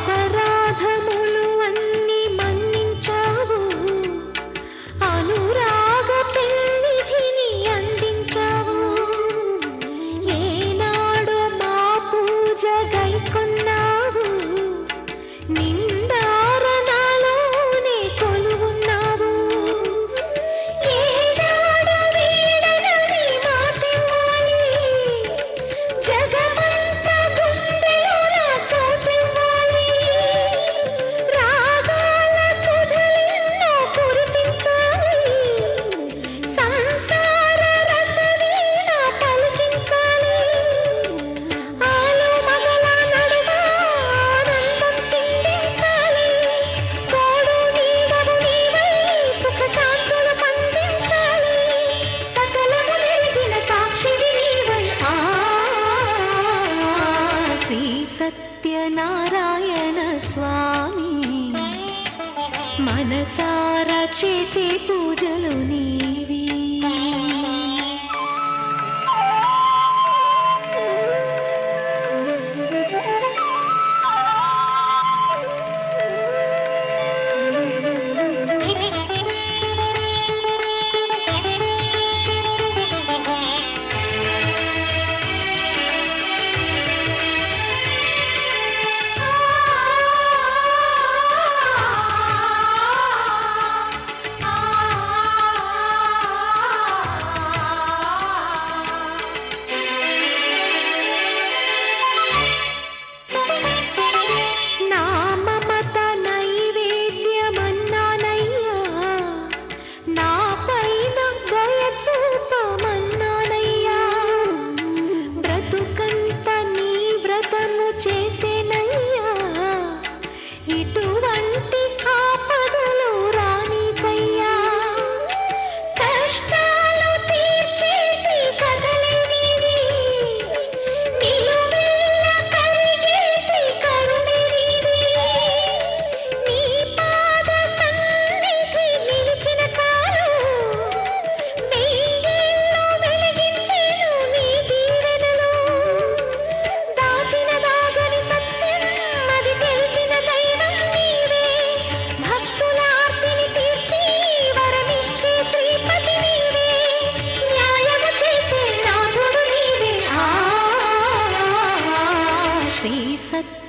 అపరాధములు అన్ని మన్నించావు అనురాగ పెన్నిధిని అందించావు ఏనాడు మా పూజ గైకొన్నావు నిందారణలోనే కొలువున్నావు ఏనాడు వీడనని మాటివ్వాలి జగమంత గుండెలోన చోటివ్వాలి రాగాల సుధలెన్నో కురిపించాలి సంసార రసవీణ పలికించాలి ఆలు మగల నడుమ ఆనందం చిందించాలి తోడు నీడవు నీవై సుఖ శాంతులు పండించాలి సకలము వెలిగిన సాక్షివి నీవై శ్రీ సత్యనారాయణ స్వామి మనసారా చేసే పూజలు నీవి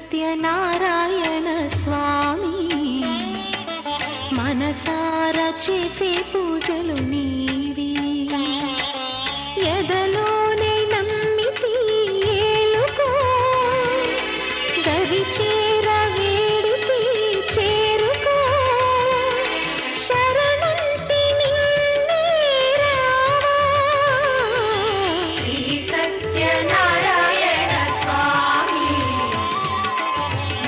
సత్యనారాయణ స్వామి మనసారా చేసే పూజలు నీవి ఎదలోనే నమ్మితి ఏలుకో దరి చేర వేడితి చేరుకో శరణంటి నిన్నే రావా శ్రీ సత్యనారాయణ స్వామి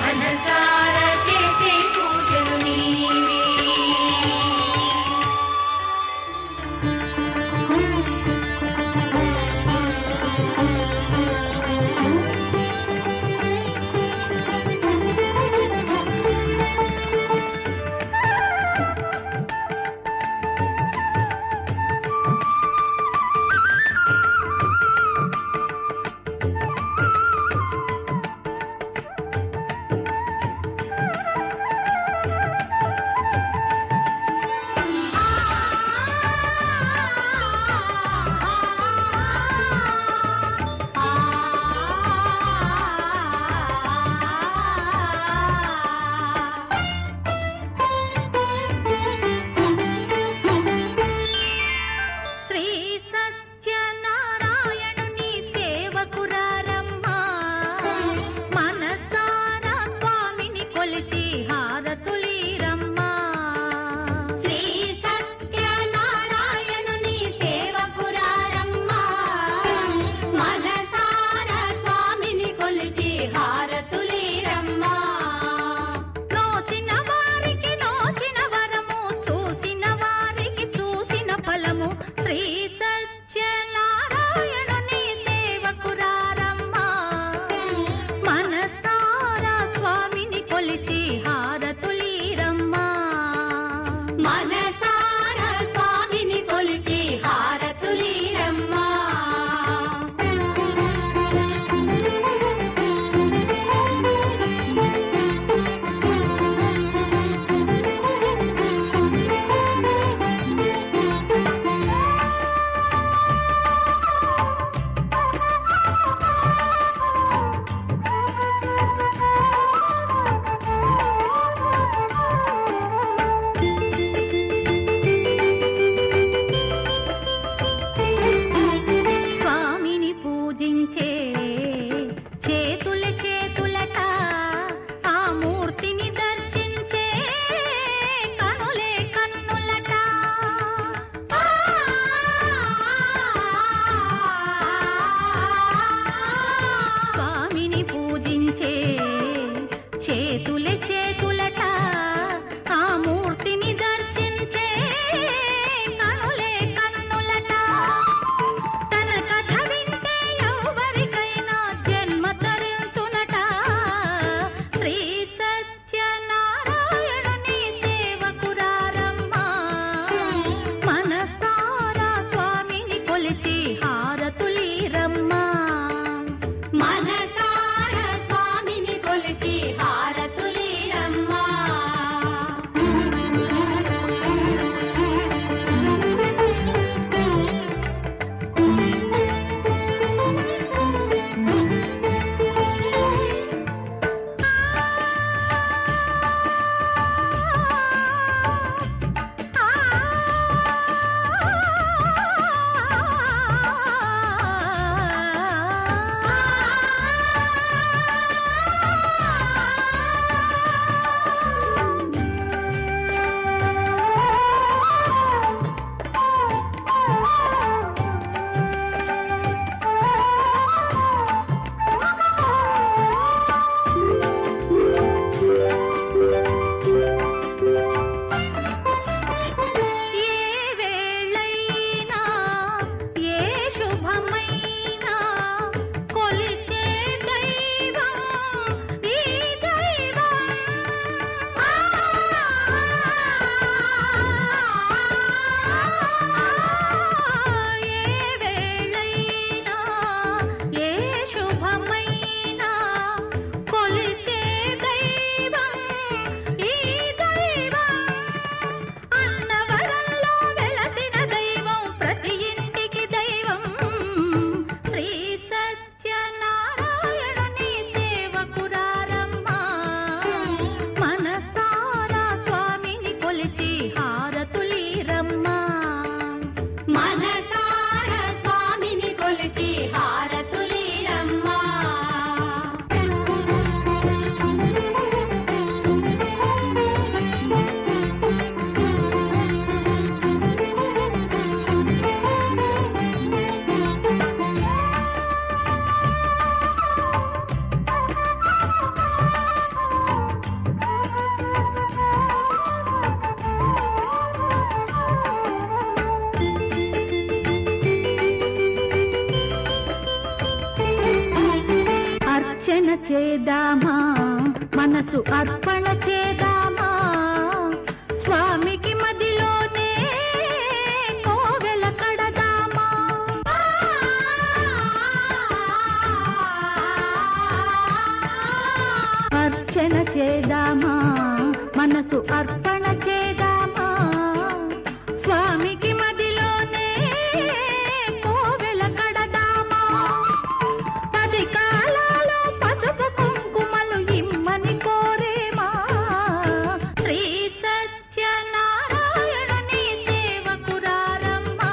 మనసారా చేసే పూజలు నీవి అర్చన చేద్దామా మనసు అర్పణ చేద్దామా స్వామికి మదిలోనే కోవెల కడదామా అర్చన చేద్దామా మనసు అర్పణ చేద్దామా స్వామికి మదిలోనే కోవెల కడదామా 10 కాలాలు పసుపు కుంకుమలు ఇమ్మని కోరేమా శ్రీ సత్యనారాయణుని సేవకురారమ్మా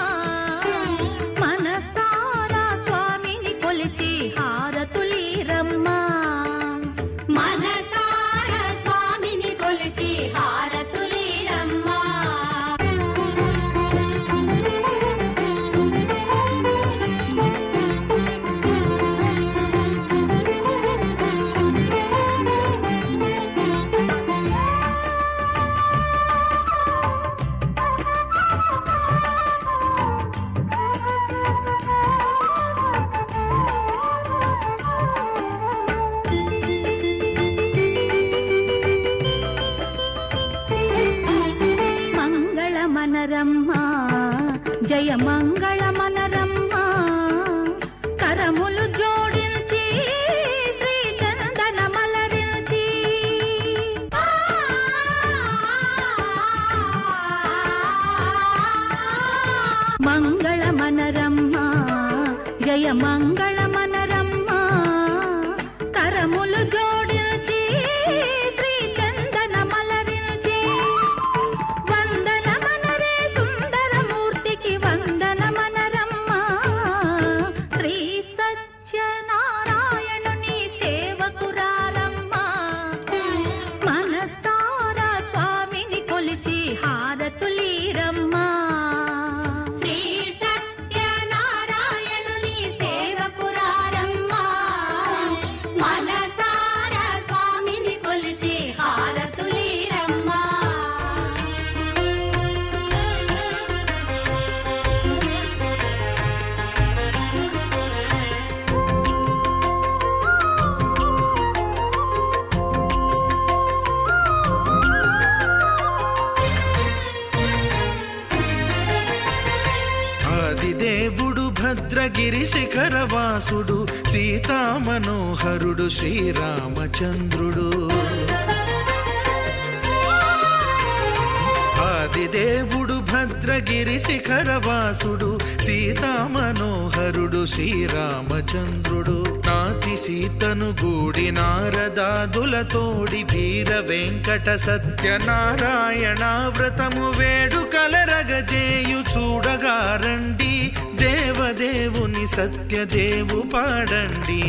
మనసారా స్వామిని కొలిచి హారతులీరమ్మా మనసారా స్వామిని కొలిచి హారతులీరమ్మా మంగళమనరమ్మా జయ మంగళమనరమ్మా కరములు జోడించి శ్రీ చందన మలరించి మంగళమనరమ్మా జయ మంగళమనరమ్మా కరములు జోడించి శ్రీ చందన మలరించి వందనమనరే సుందరమూర్తికి వందనమనరమ్మా శ్రీ సత్యనారాయణుని సేవకురారమ్మా మనసారా స్వామిని కొలిచి హారతులీరమ్మా శ్రీ సత్యనారాయణుని సేవకురారమ్మా మనసారా స్వామిని కొలిచి హారతులీరమ్మా ఆదిదేవుడు భద్రగిరి శిఖరవాసుడు సీతామనోహరుడు శ్రీరామచంద్రుడు ఆదిదేవుడు భద్రగిరి శిఖరవాసుడు సీతామనోహరుడు శ్రీరామచంద్రుడు నాతి సీతను గూడి నారదాదులతోడి వీర వెంకట సత్యనారాయణ వ్రతము వేడుకలరగజేయు చూడగా రండి దేవదేవుని సత్యదేవు పాడండి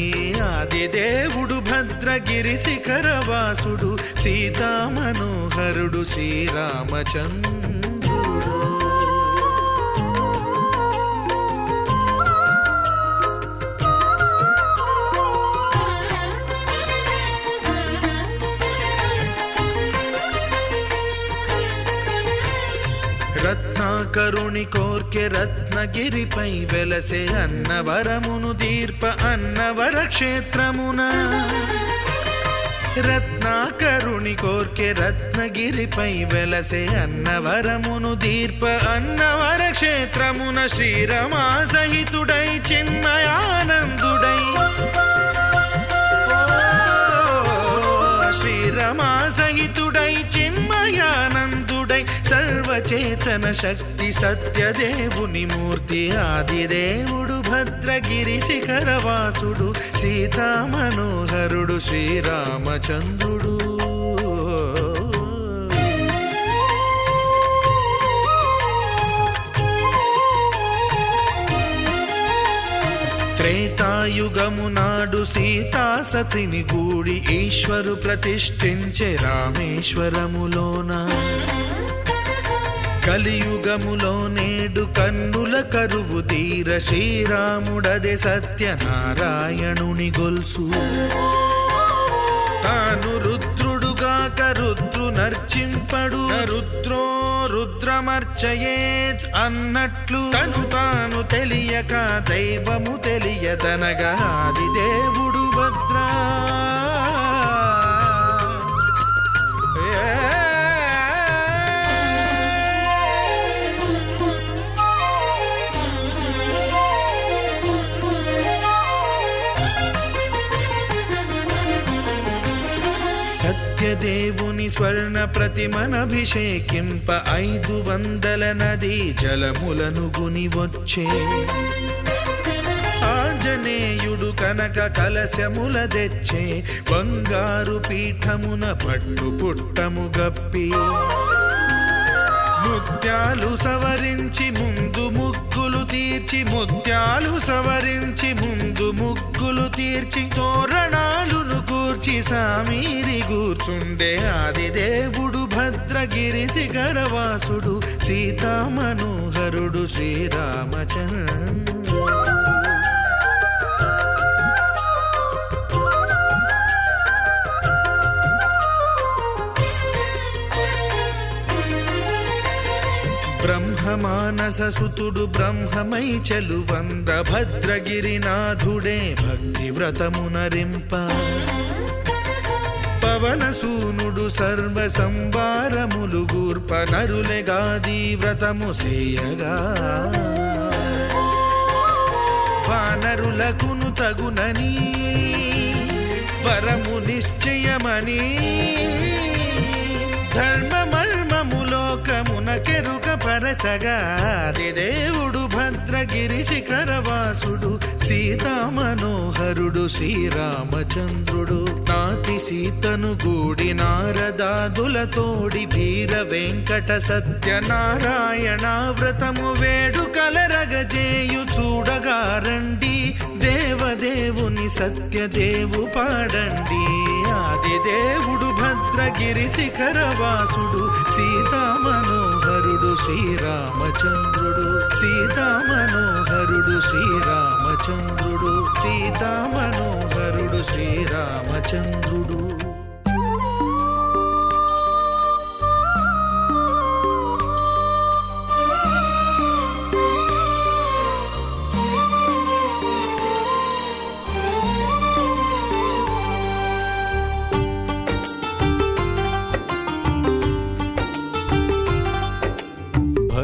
ఆదిదేవుడు భద్రగిరి శిఖరవాసుడు సీతామనోహరుడు శ్రీరామచంద్రుడు రత్నాకరుని కోర్కె రత్నగిరిపై వెలసే అన్నవరమును దీర్ప అన్నవర క్షేత్రమున రత్నాకరుని కోర్కె రత్నగిరిపై వెలసే అన్నవరమును దీర్ప అన్నవర క్షేత్రమున శ్రీరమా సహితుడై చిన్మయానందుడై శ్రీరమా సహితుడై చిన్మయానందుడై సర్వచేతన శక్తి సత్యదేవుని మూర్తి ఆదిదేవుడు భద్రగిరి శిఖరవాసుడు సీతామనోహరుడు శ్రీరామచంద్రుడు త్రేతాయుగము నాడు సీతా సతిని గూడి ఈశ్వరు ప్రతిష్ఠించే రామేశ్వరములోన కలియుగములో నేడు కన్నుల కరువు తీర శ్రీరాముడదే సత్యనారాయణుని గొల్సు తాను రుద్రుడుగాక రుద్రు నర్చింపడు రుద్రో రుద్రమర్చయేత్ అన్నట్లు తను తాను తెలియక దైవము తెలియదనగా ఆదిదేవుడు భద్రా సత్యదేవుని స్వర్ణ ప్రతిమనభిషేకింప 500 నదీ జలములను గుని వచ్చే ఆంజనేయుడు కనక కలశముల తెచ్చే బంగారు పీఠమున పట్టు పుట్టము గప్పి ముత్యాలు సవరించి ముందు ముగ్గులు తీర్చి ముత్యాలు సవరించి ముందు ముగ్గులు తీర్చి తోరణాలును కూర్చి సామీరి కూర్చుండే ఆదిదేవుడు భద్రగిరి శిఖరవాసుడు సీతామనోహరుడు శ్రీరామచంద్రుడు. బ్రహ్మమానస సుతుడు బ్రహ్మమై చెలువంద భద్రగిరినాథుడే భక్తి వ్రతమునరింప పవనసూనుడు సర్వ సంవారములు గూర్ప నరులెగాది వ్రతము సేయగా వానరులకును తగునని వరము నిశ్చయమని ధర్మమర్మములోకమున కెరుక పరచగా దేవుడు భద్రగిరి శిఖరవాసుడు సీతామనోహరుడు శ్రీరామచంద్రుడు. నాతి సీతను గూడి నారదాదులతోడి వీర వెంకట సత్యనారాయణ వ్రతము వేడుకలరగజేయు చూడగా రండి దేవదేవుని సత్యదేవు పాడండి. ఆదిదేవుడు భద్రగిరి శిఖరవాసుడు సీతామనోహరుడు శ్రీరామచంద్రుడు. సీతామనోహరుడు శ్రీరామచంద్రుడు. సీతామనోహరుడు శ్రీరామచంద్రుడు.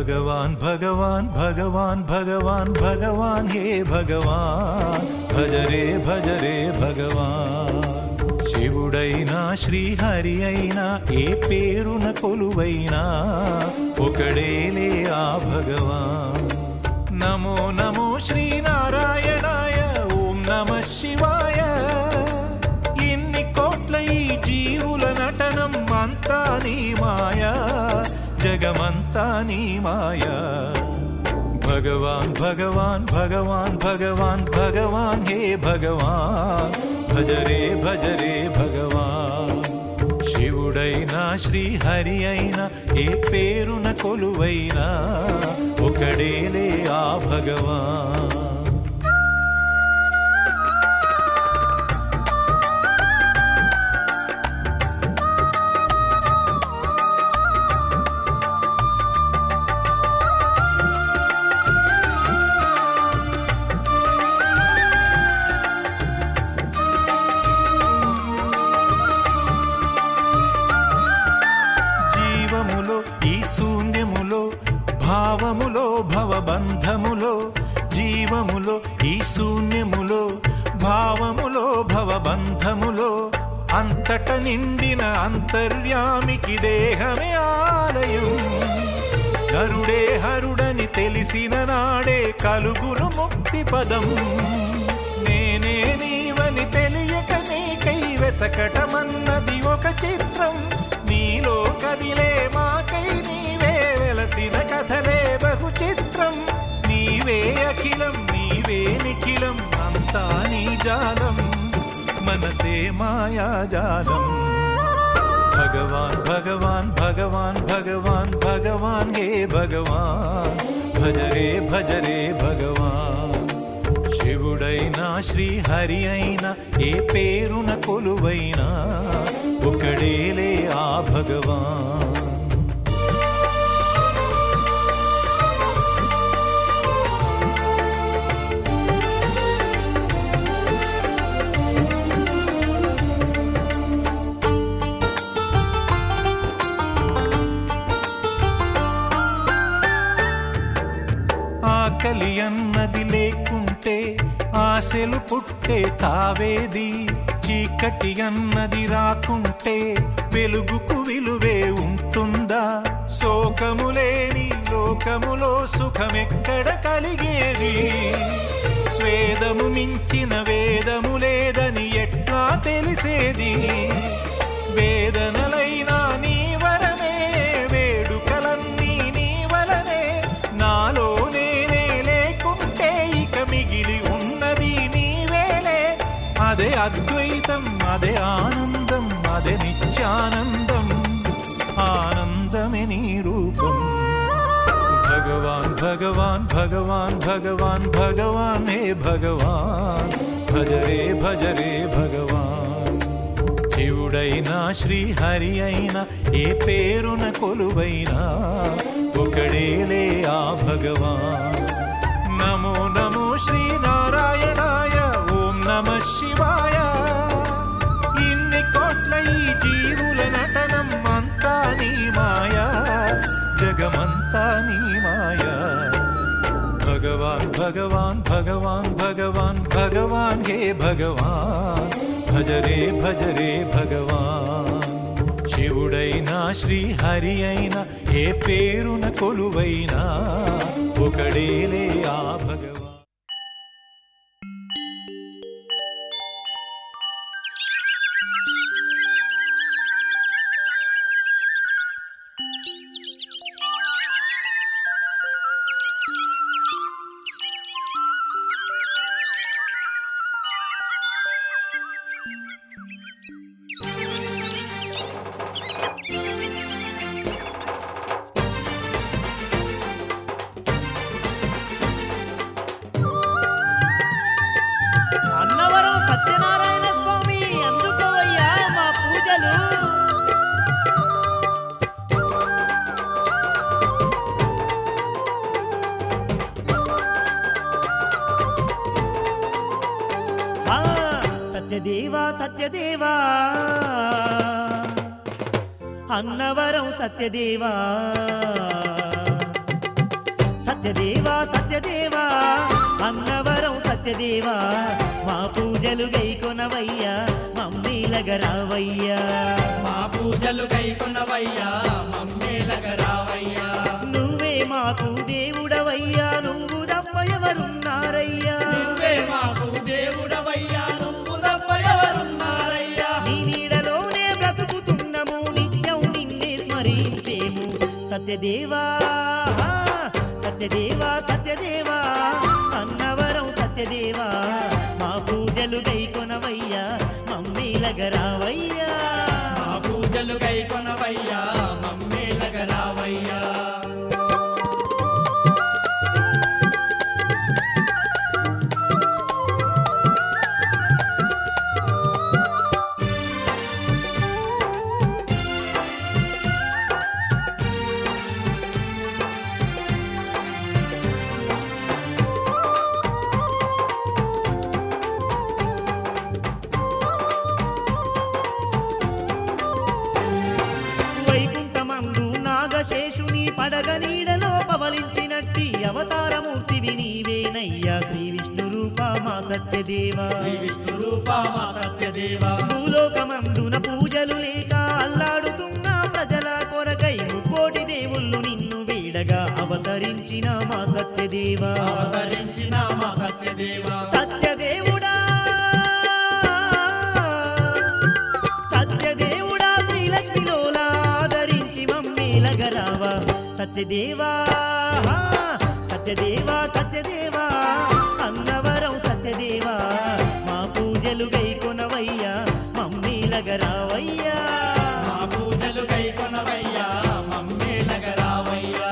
भगवान भगवान भगवान भगवान भगवान हे भगवान भज रे भगवान శివుడైనా శ్రీహరి అయినా ఏ పేరున కొలువైనా ఒకడేలే ఆ భగవాన్. నమో నమో శ్రీనారాయణాయ ఓం నమః శివాయ. ఇన్ని కోట్ల ఈ జీవుల నటనం అంతా నీ మాయా జగమంతా నీ మాయా. భగవాన్ భగవాన్ భగవాన్ భగవాన్ భగవాన్ హే భగవాన్ భజ రే భగవాన్. శివుడైనా శ్రీహరి అయినా ఏ పేరున కొలువైనా ఒకడేలే ఆ భగవాన్. ఈ శూన్యములో భావములో భవబంధములో జీవములో ఈ శూన్యములో భావములో భవబంధములో అంతట నిండిన అంతర్యామికి దేహమే ఆలయం. హరుడే హరుడని తెలిసిన నాడే కలుగును ముక్తి పదం. నేనే నీవని తెలియక నీకై వెతకటమన్నది ఒక చిత్రం. నీలో కదిలే మాకై నీవే వెలసిన కథలే బహు చిత్రం. నీవే అఖిలం నీవే నిఖిలం అంతా నీ జాలం మనసే మాయాజాలం. భగవాన్ భగవాన్ భగవాన్ భగవాన్ భగవాన్ హే భగవాన్ భజ రే భగవాన్. శివుడైనా శ్రీహరి అయినా ఏ పేరున కొలువైనా ఒకడేలే ఆ భగవాన్. ఆకలి అన్నది లేకుంటే ఆశలు పుట్టే తావేది. చీకటి అన్నది రాకుంటే వెలుగుకు విలువే ఉంటుందా? శోకములేని లోకములో సుఖమెక్కడ కలిగేది? స్వేదము మించిన వేదము లేదని ఎట్లా తెలిసేది? వేదనలైనా నీ వరమే, వేడుకలన్నీ నీ వలనే. నాలో నేనే లేకుంటే ఇక మిగిలి ఉన్నది నీవేలే. అదే అద్వైతం, అదే ఆనందం, అదే నిత్యానందం. ఆనందమే నీ రూపం. భగవాన్ భగవాన్ భగవాన్ భగవాన్ భగవాన్ హే భగవాన్, భజరే భజరే భగవాన్. శివుడైనా శ్రీహరి అయినా ఏ పేరున కొలువైనా ఒకడేలే ఆ భగవాన్. నమో నమో శ్రీనారాయణాయ, ఓం నమః శివాయ. ఇన్ని కోట్ల ఈ జీవుల నటనం అంతా నీ మాయా, జగమంతా నీ మాయా. భగవాన్ భగవాన్ భగవాన్ భగవాన్ భగవాన్ హే భగవాన్, భజరే భజరే భగవాన్. శివుడైనా శ్రీహరి అయినా ఏ పేరున కొలువైనా ఒకడేలే ఆ భగవాన్. అన్నవరం సత్యనారాయణ స్వామి, అందుకోవయ్యా మా పూజలు. ఆ, సత్యదేవా సత్యదేవా, అన్నవరం సత్యదేవా. సత్యదేవా సత్యదేవా, అన్నవరం సత్యదేవా. మా పూజలు గైకొనవయ్యా, మమ్మీలగరావయ్యా. మా పూజలు గైకొనవయ్యా, మమ్మేలగరావయ్యా. నువ్వే మాకు దేవుడవయ్యా, నువ్వు తప్ప ఎవరున్నారయ్యా? నువ్వే మాకు దేవుడవయ్యా, నువ్వు తప్ప ఎవరున్నారయ్యా? నీ నీడలోనే బ్రతుకుతున్నాము, నిత్యం నిన్నే స్మరించేము. సత్యదేవా సత్యదేవా సత్యదేవా, అన్నవరం సత్యదేవా. మా పూజలు గైకొనవయ్యా, మమ్మీలగరావయ్యా. మా పూజలు గైకొనవయ్యా, మమ్మేలగరావయ్యా. వైకుంఠమందు నాగశేషుని పడగ నీడలో పవలించినట్టి అవతారమూర్తివి నీవేనయ్యా, శ్రీ విష్ణు రూప మా సత్యదేవా. శ్రీ విష్ణు రూప మా సత్యదేవా. భూలోకమందున పూజలు లేక అల్లాడుతున్న ప్రజల కొరకై ముక్కోటి దేవుళ్ళు నిన్ను వీడగా అవతరించిన మా సత్యదేవా. అవతరించిన మా సత్యదేవా. సత్యదేవుడా సత్యదేవుడా, శ్రీలక్ష్మిలోలా ఆదరించి మమ్మీలగరావా. సత్యదేవా సత్యదేవా సత్యదేవా, అన్నవరం సత్యదేవా. మా పూజలు గైకొనవయ్యా, మమ్మీలగరావయ్యా. మా పూజలు గైకొనవయ్యా, మమ్మేలగరావయ్యా.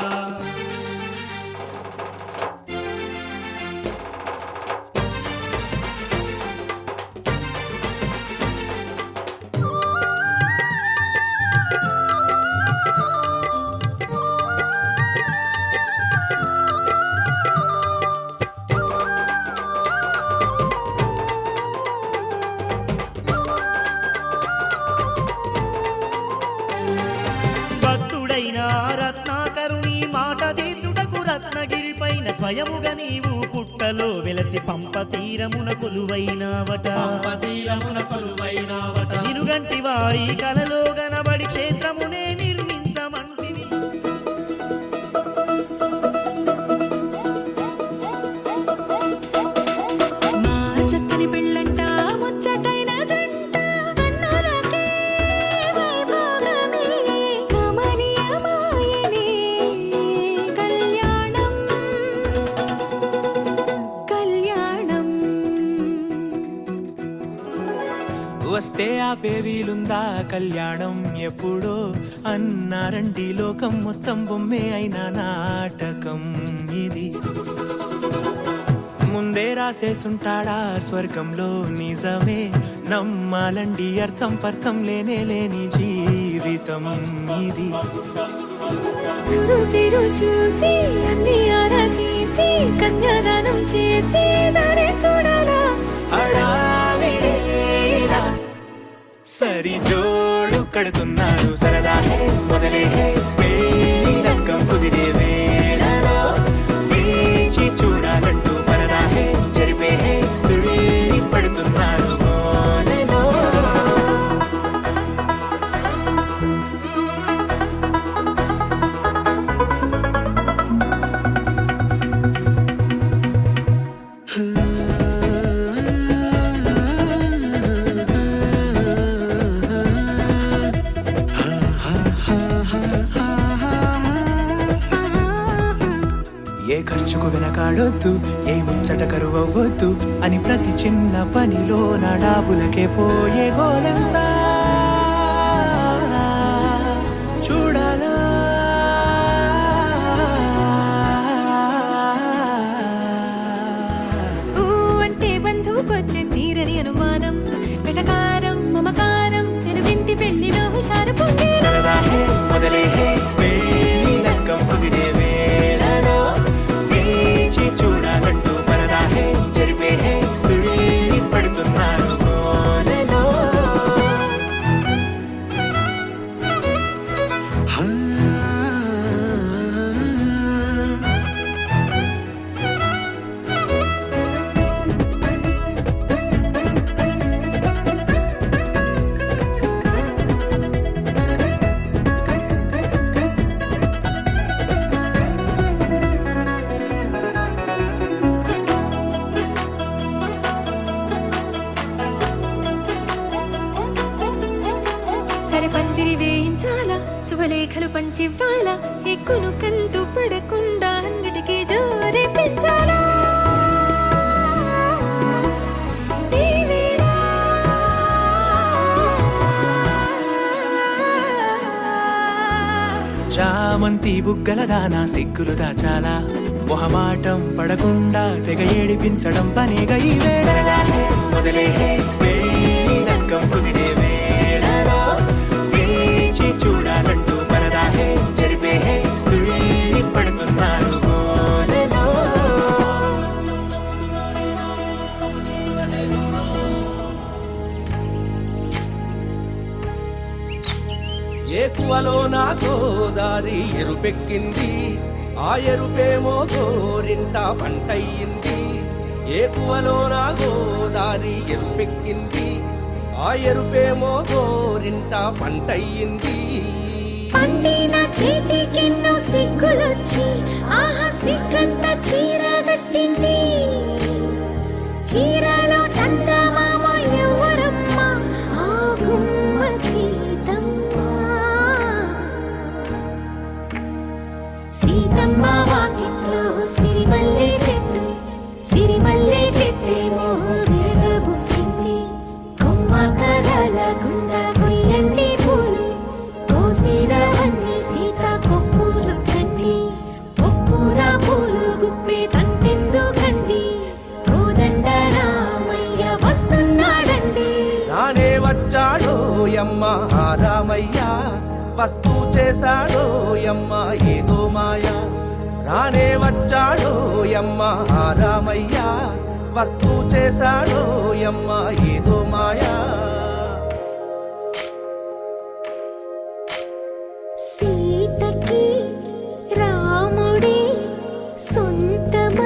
భక్తుడైన రత్నాకరుని మాట తీర్చుటకు రత్నగిరి పైన స్వయముగా నీవు పుట్టలో వెలసి పంప తీరమున కొలువైనావట పంపతీరమున కొలువైనావట నినుగంటి వారి కలలో గనబడి క్షేత్రమునే నిర్మించమంటివి మా చక్కని పెళ్ళంట ముచ్చటైన జంట కన్నులకే వైభోగమే కమనీయమాయనే కళ్యాణం కళ్యాణం వస్తే ఆపే వీలుందా కళ్యాణం ఎప్పుడో అన్నారండి లోకం మొత్తం బొమ్మే అయినా నాటకం ఇది ముందే రాసేసుంటాడా స్వర్గంలో నిజమే నమ్మాలండి అర్థం పర్థం లేనే లేని జీవితం ఇది తిరు చూసి అన్ని ఆరాధీసి కన్యాదానం చేసి దారి చూడాలా హడావిడేలా సరి జోడు కడుతున్నారు సరదా హే మొదలే హే పెళ్లి లగ్గం కుదిరే వేళలో వేచి చూడాలంటూ పరదా హే జరిపే హే తుళ్ళి పడుతున్నారు గోలలో ఏ ఖర్చుకు వెనకాడొద్దు ఏ ముచ్చట కరువవ్వద్దు అని ప్రతి చిన్న పనిలో నా డాబులకే పోయే గోలంతా చూడాలా ఊ అంటే బంధువుకొచ్చే తీరని అనుమానం వెటకారం మమకారం తెలుగింటి పెళ్లిలో హుషారు పొంగే సరదా హే మొదలే హే పెళ్లి లగ్గం కుదిరే వేళలో వేచి చూడాలంటూ పరదా హే జరిపే హే తుళ్ళి పడుతున్నారు గోలలో పందిరి వేయించాలా శుభలేఖలు పంచివ్వాలా ఎక్కును కంటూ పడకుండా అన్నిటికీ జోరే పెంచాలా ఈ వేళ చామంతి బుగ్గల దానా సిగ్గులు దాచాలా మొహమాటం పడకుండా తెగ ఏడిపించడం పనిగా ఈ వేళ మొదలే హే పెళ్లి లగ్గం కుదిరే వేళలో వేచి చూడాలంటూ పరదా హే జరిపే హే తుళ్ళి పడుతున్నారు గోలలో ఏకువలో నా గోదారి ఎరుపెక్కింది ఆ ఎరుపేమో గోరింట పంటయ్యింది ఏకువలో నా గోదారి ఎరుపెక్కింది ఆ ఎరుపేమో గోరింట పంటయ్యింది పండిన చేతికెన్నో సిగ్గులొచ్చి ఆహా సిగ్గంత చీర కట్టింది చీరలో చందమామ ఎవరమ్మ ఆ గుమ్మ సీతమ్మ సీతమ్మ వాకిట్లో సిరిమల్లె చెట్టేమో విరగబూసింది కొమ్మ కదలకుండా కొయ్యండి పూలు కోసిరవన్నీ సీత కొప్పు చుట్టండి కొప్పురా పూలు గుప్పే తంతెందుకండి కోదండ రామయ్య వస్తున్నాడండి నానే వచ్చాడో యమ్మ రామయ్య వస్తూ చేశాడో యమ్మ ఏదో మాయా రానే వచ్చాడో యమ్మ రామయ్య వస్తూ చేశాడో యమ్మ ఏదో మాయా సీతకి రాముడే సొంతమ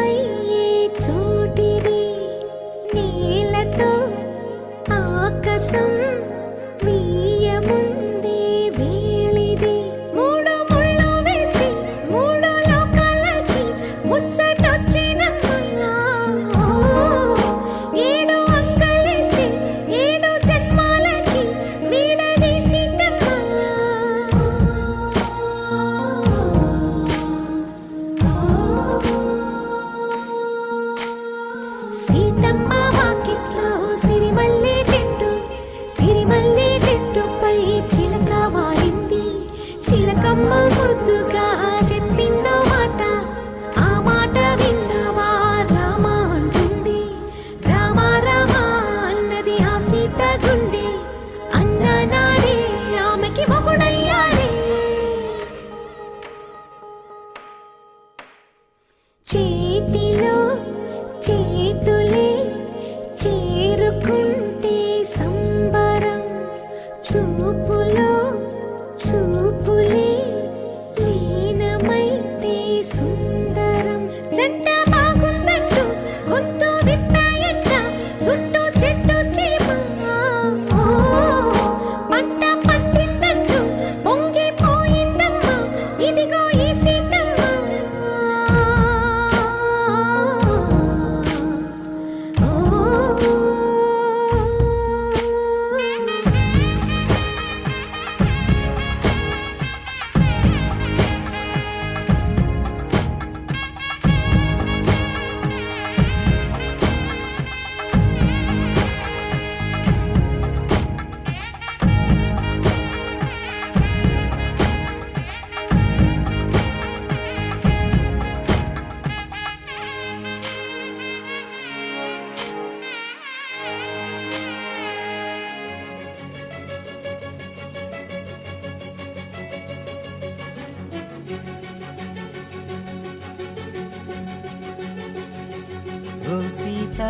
ఓ సీత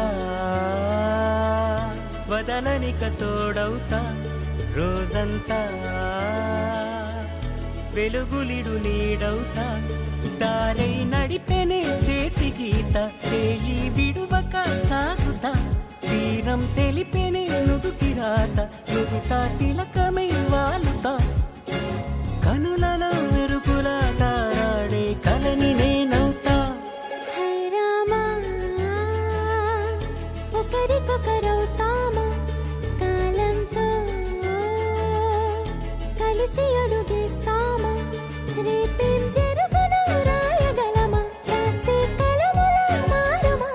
వదలనిక తోడవుతా రోజంతా వెలుగులిడు నీడవుతా దారై నడిపెనే చేతి గీత చేయి విడువక సాగుతా తీరం తెలిపెనే నుదుటి రాత నుదుట తిలకమై వాలుతా కనులలో మెరుపుల తారాడే కలని నేనవుతా హై రామా ఒకరికొకరవుతామా కాలంతో కలిసి అడుగేస్తామా రేపేం జరుగునో రాయగలమా రాసే కలముల మారమా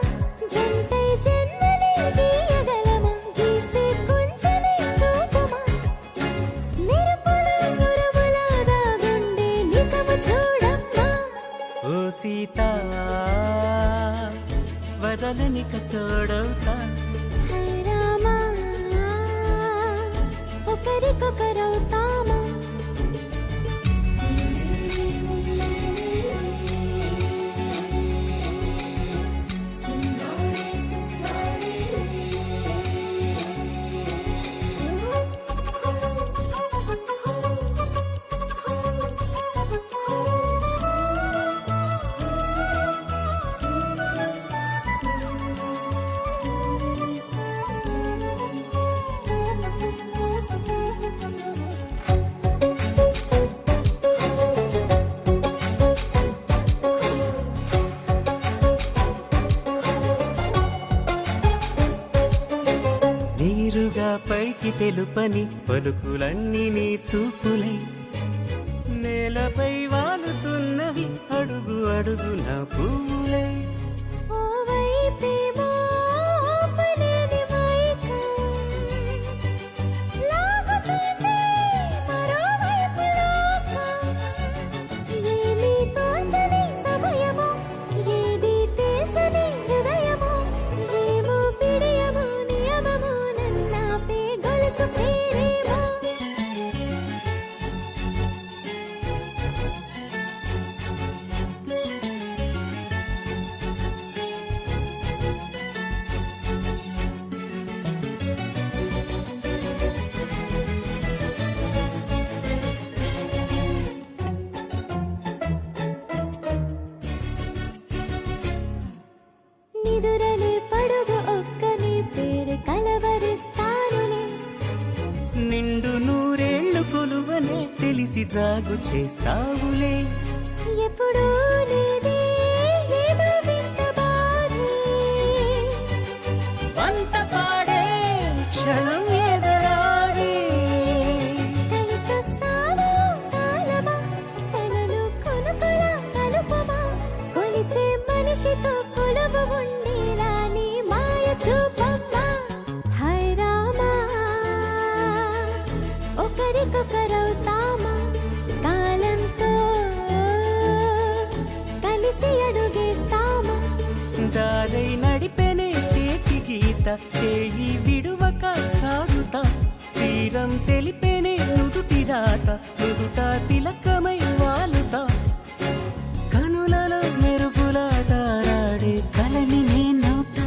జంటై జన్మని గీయగలమా గీసే కొంచెని చూపుమా మెరుపుల మురముల దాగుండే నిజము చూడమ్మా ఓ సీత వదలనిక తోడవుతా హై రామా ఒకరికొకరవుతామా నీరుగా పైకి తెలుపని పలుకులన్నీ నీ చూపులై నేలపై వాలుతున్నవి అడుగు అడుగు నా పువ్వులై ఓ వైపేమో ఆపలేని మైకం లాగుతుంది మరోవైపు లోకం ఏమీ తోచని సమయమో ఏది తేల్చని హృదయమో ఏమో పిడియమో నియమమో నన్నాపే గొలుసు పేరేమో నిదురలే పడుగు ఒక్క నీ పేరు కలవరిస్తానులే నిండు నూరేళ్లు కొలువనే తెలిసి జాగు చేస్తావులే ఎప్పుడూ లేదే ఏదో వింత బాధే వంత పాడే క్షణం ఎదరాడే కలిసొస్తావో కాలమా కలలు కొనుకల కలుపమా కొలిచే మనిషితో కొలువు ఉండేలా నీ మాయ చూపమ్మా హై రామా ఒకరికొకరవుతామా కాలంతో కలిసి అడుగేస్తామా దారై నడిపెనే చేతి గీత చేయి విడువక సాగుతా తీరం తెలిపెనే నుదుటి రాత నుదుట తిలకమై వాలుతా కనులలో మెరుపుల తారాడే కలని నేనవుతా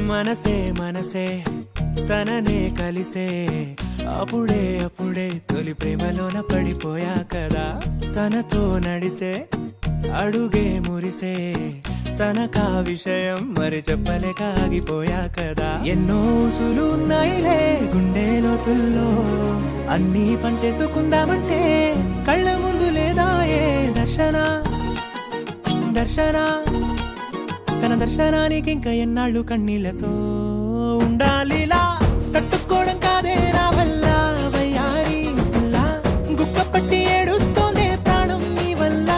మనసే మనసే తననే కలిసే అప్పుడే అప్పుడే తొలి ప్రేమలోన పడిపోయా కదా తనతో నడిచే అడుగే మురిసే తనకా విషయం మరి చెప్పలేక ఆగిపోయా కదా ఎన్నో ఊసులు ఉన్నాయిలే గుండె లోతుల్లో అన్నీ పనిచేసుకుందామంటే కళ్ళ ముందు లేదా ఏ దర్శన దర్శన తన దర్శనానికి ఇంకా ఎన్నాళ్ళు కన్నీళ్లతో ఉండాలిలా తట్టుకోవడం కాదే నా వల్ల వయ్యారి పిల్ల గుక్క పట్టి ఏడుస్తోందే ప్రాణం నీ వల్ల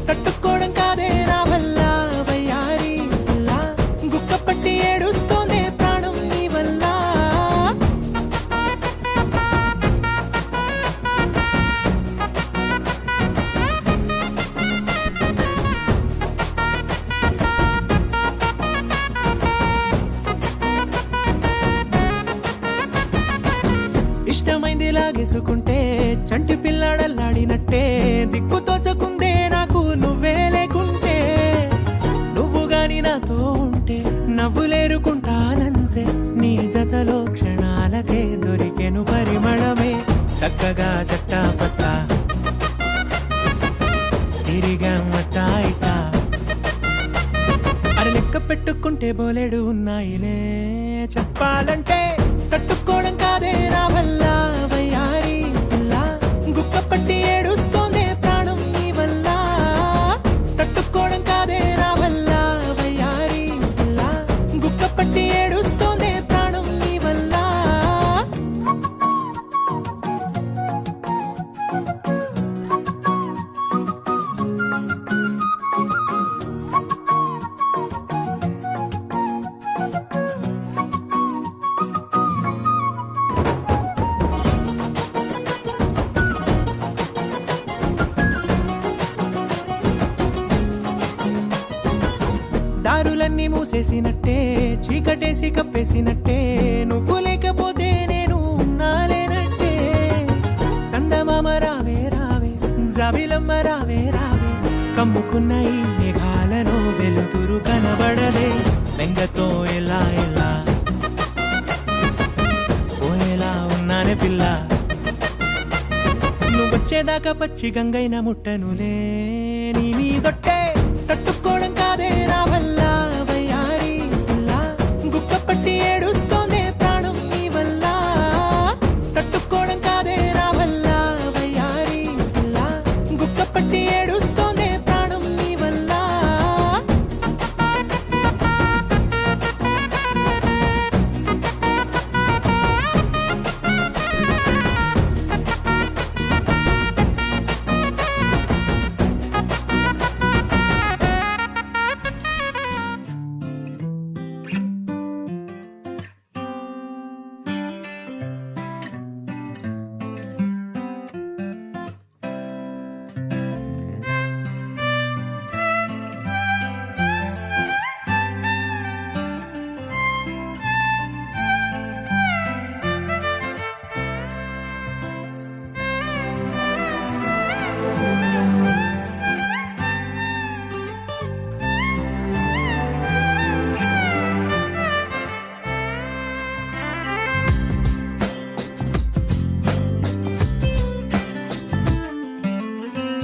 తట్టుకోవడం కాదే నా వల్ల వయ్యారి పిల్ల గుక్క పట్టి ఏడుస్తోందే ప్రాణం నీ వల్ల లాగేసుకుంటే చంటి పిల్లాడల్లాడినట్టే దిక్కు తోచకుందే నాకు నువ్వే లేకుంటే నువ్వు గాని నాతో ఉంటే నవ్వులేరుకుంటానంతే నీ జతలో క్షణాలకే దొరికెను పరిమళమే చక్కగా చట్టా పట్టా తిరిగా మట్టా ఇట్టా అరే లెక్క పెట్టుకుంటే బోలెడు ఉన్నాయిలే చెప్పాలంటే తట్టుకోవడం కాదే నా వల్ల వయ్యారి పిల్ల గుక్క పట్టి ఏడుస్తోందే ప్రాణం నీ వల్ల తట్టుకోవడం కాదే నా వల్ల వయ్యారి పిల్ల గుక్క పట్టి ఏడుస్తోందే ప్రాణం నీ వల్ల దారులన్నీ మూసేసినట్టే చీకటేసి కప్పేసినట్టే నువ్వు లేకపోతే నేను ఉన్నాలేనట్టే చందమామ రావే రావే జాబిలమ్మ రావే రావే కమ్ముకున్న ఈ మేఘాలలో వెలుతురు కనబడలే బెంగతో ఎలా ఎలా పోయేలా ఉన్నానే పిల్ల నువ్వొచ్చేదాకా పచ్చి గంగైన ముట్టనులే నీ మీదొట్టే తట్టుకోవడం కాదే నా వల్ల వయ్యారి పిల్ల గుక్క పట్టి ఏడుస్తోందే ప్రాణం నీ వల్ల తట్టుకోవడం కాదే నా వల్ల వయ్యారి పిల్ల గుక్క పట్టి ఏడుస్తోందే ప్రాణం నీ వల్ల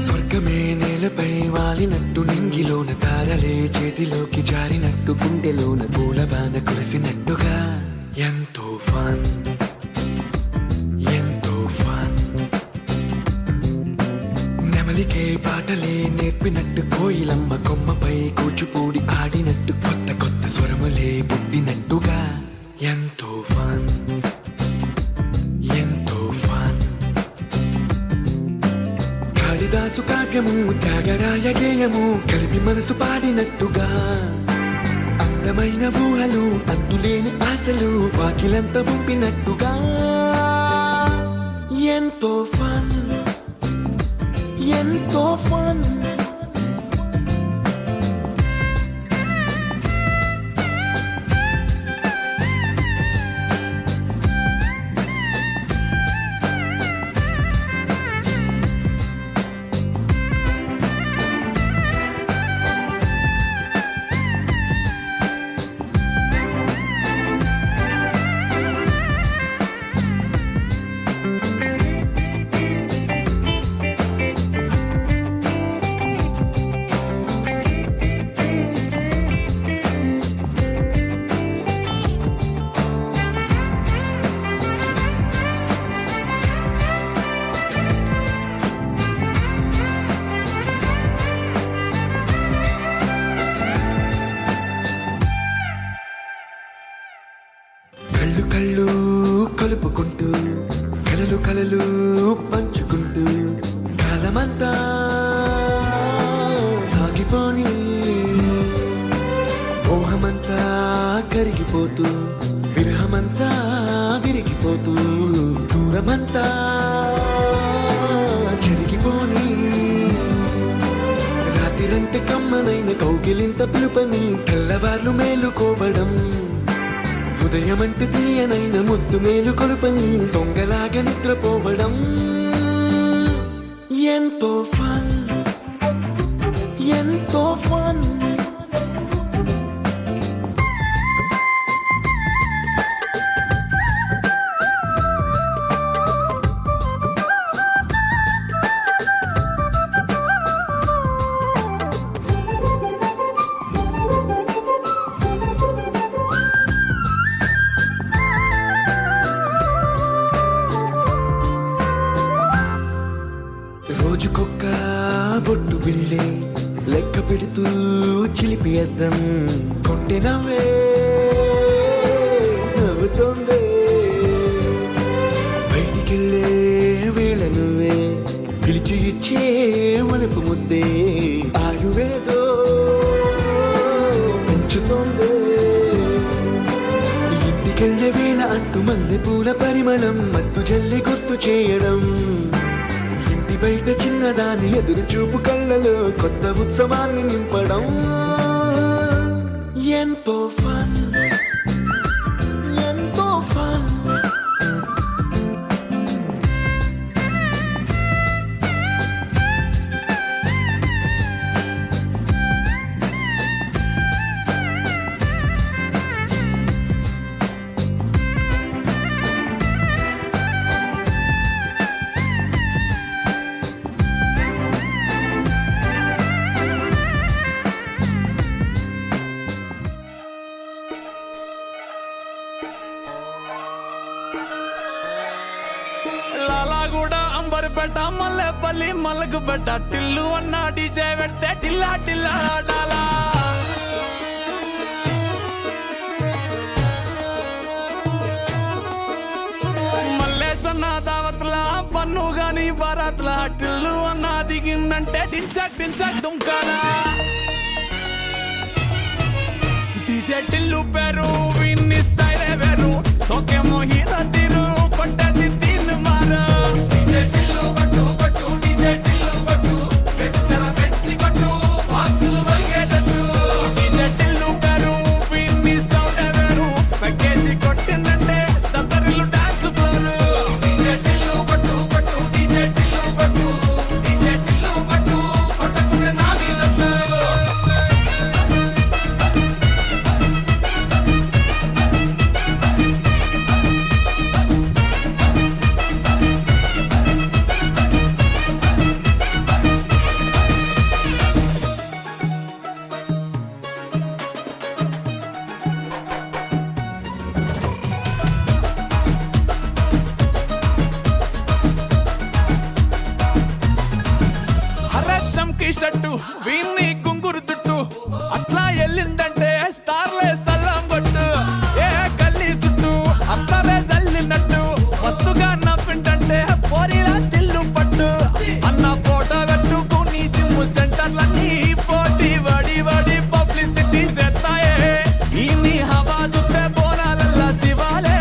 స్వర్గమే నేలపై వాలినట్టు నింగిలోన తారలే చేతిలోకి జారినట్టు గుండెలోన పూలబాన కురిసినట్టుగా ఎంతో ఫన్ ఎంతో ఫన్ నెమలికే పాటలే నేర్పినట్టు కోయిలమ్మ కొమ్మపై కూచిపూడి ఆడినట్టు కొత్త కొత్త స్వరములే పుట్టినట్టుగా ఎంతో ఫన్ ఎంతో ఫన్ కాళిదాసు కావ్యము త్యాగరాయ గేయము కలిపి మనసు పాడినట్టుగా అందమైన ఊహలు అంతులేని ఆశలు వాకిలంతా పంపినట్టుగా ఎంతో ఫన్ ఎంతో ఫన్ కళ్ళు కళ్ళు కలుపుకుంటూ కలలు కలలు పంచుకుంటూ కాలమంతా సాగిపోని మోహమంతా కరిగిపోతూ విరహమంతా విరిగిపోతూ దూరమంతా చెరిగిపోని రాత్రిరంటే కమ్మనైన కౌగిలింత పిలుపని తెల్లవార్లు మేలుకోవడం ఉదయమంటే తీయనైన ముద్దు మేలు కొలుపని దొంగలాగా నిద్రపోవడం ఎంతో ఫన్ ఎంతో ఫన్. రోజుకొక్క బొట్టు బిళ్ళే లెక్క పెడుతూ చిలిపి అద్దం కొంటె నవ్వే నవ్వుతోందే బయటికెళ్ళే వేళ నువ్వే పిలిచి ఇచ్చే మనపు ముద్దే ఆయువేదో పెంచుతోందే ఇంటికెళ్ళే వేళ అంటూ మల్లె పూల పరిమళం మత్తు జల్లి గుర్తు చేయడం బయట చిన్నదాని ఎదురు చూపు కళ్ళలో కొత్త ఉత్సవాన్ని నింపడం ఎంతో ఫన్ ఎంతో ఫన్. లాలాగూడ అంబర్పేట మల్లెపల్లి మలకుపేట టిల్లు అన్న డీజే పెడితే టిల్లా టిల్లా ఆడాలా. మల్లేసన్న దావత్ల పన్ను గాని బారాత్ల టిల్లు అన్న దిగిందంటే టించక్ టించక్ దుంకాలా. డీజే టిల్లు పేరు విన్ని స్టైలే వేరు సోకేమో హీరో తీరు కొట్టది తీన్ మారు. డీజే టిల్లు కొట్టు కొట్టు డీజే టిల్లు కొట్టు వెచ్చర పెంచి కొట్టు బాక్సులు వలిగేటట్టు. డీజే టిల్లు పేరు విన్ని సౌండే వేరు పెక్కేసి కొట్టిందంటే దద్దరిల్లు డాన్స్ ఫ్లోరు. డీజే టిల్లు కొట్టు కొట్టు డీజే టిల్లు కొట్టు డీజే టిల్లు కొట్టు కొట్టకుండా నా మీదట్టు. చంకీ షట్టు వీన్ని కుంగురు చుట్టు అట్లా ఎల్లిందంటే స్టార్లే సల్లం కొట్టు. ఏ గల్లీ చుట్టూ అత్తరే జల్లినట్టు మస్తుగా నవ్విందంటే పోరిలా తిల్లు పట్టు. అన్న ఫోటో పెట్టుకుని జిమ్ సెంటర్లన్నీ పోటీ వడి వడి పబ్లిసిటీ చేస్తాయే. ఈ హవా చుట్టే బోనాలల్లా శివాలే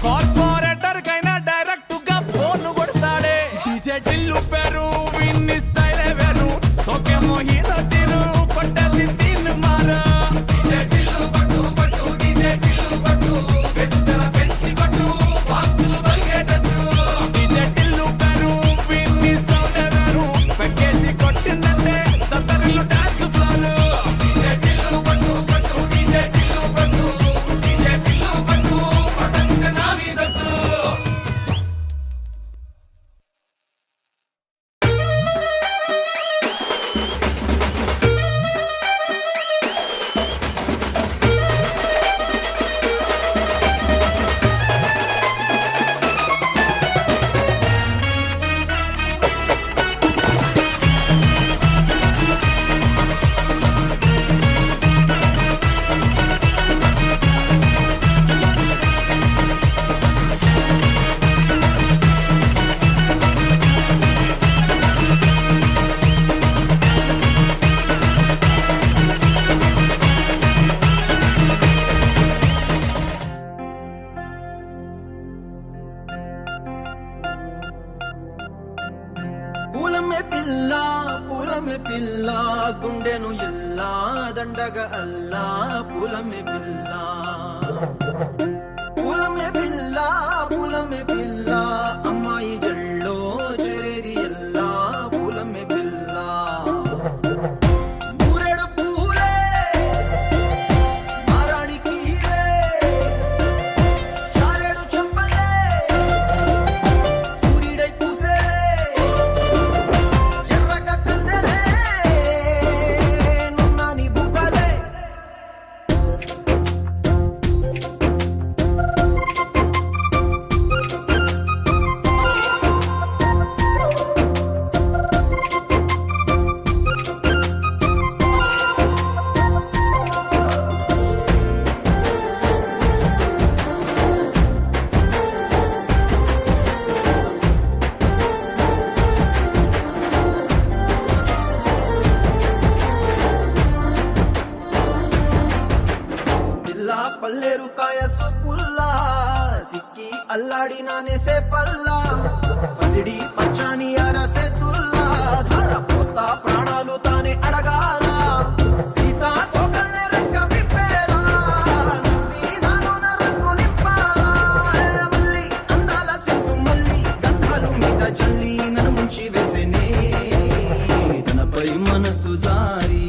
కార్పొరేటర్ కైనా డైరెక్ట్ గా ఫోన్ కొడతాడే. డీజే టిల్లు పేరు విన్ని స్టైలే వేరు సోకేమో హీరో తీరు కొట్టది తీన్ మారు. డీజే టిల్లు కొట్టు కొట్టు డీజే టిల్లు కొట్టు వెచ్చర పెంచి కొట్టు బాక్సులు వలిగేటట్టు. డీజే టిల్లు పేరు విన్ని సౌండే వేరు పెక్కేసి కొట్టిందంటే దద్దరిల్లు డాన్స్ ఫ్లోరు. డీజే టిల్లు కొట్టు కొట్టు డీజే టిల్లు కొట్టు డీజే టిల్లు కొట్టు కొట్టకుండా నా మీదట్టు. పూలమే పిల్ల గుండెను ఇల్లా దండగ అల్లా పూలమే పిల్ల. పులమే పిల్ల పులమే పిల్ల అమ్మాయి జల్లో చేరేది ఎల్లా పులమే పిల్ల ఊరెడు పూలే మారాణి కీరే చారెడు చెంపలే సూర్యుడై పూసే ఎర్రగ కందెలే నున్నాని బుగ్గలే పిల్ల పల్లేరు కాయ సొప్పుల్లా సిక్కి అల్లాడి నానేసే పల్లా పసిడి పచ్చాని అరసే తుల్లా ధార పోస్తా ప్రాణాలు తానే అడగాల సీతా కోకల్లే రెక్క విప్పేలా నవ్వి నాలోన రంగు నింపాలా మల్లి అందాల సిగ్గు మల్లి గంధాలు మీద జల్లి నన్ను ముంచి వేసేనే తనపై మనసు జారి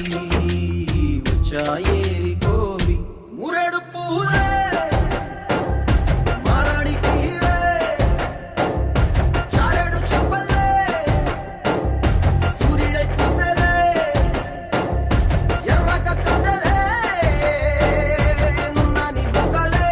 వచ్చాయేరి కోరి మురేడు పూలే మారాణి కీరే చారెడు చెంపలే సూర్యుడై పూసలే ఎర్రగ కందెలే నున్నాని బుగ్గలే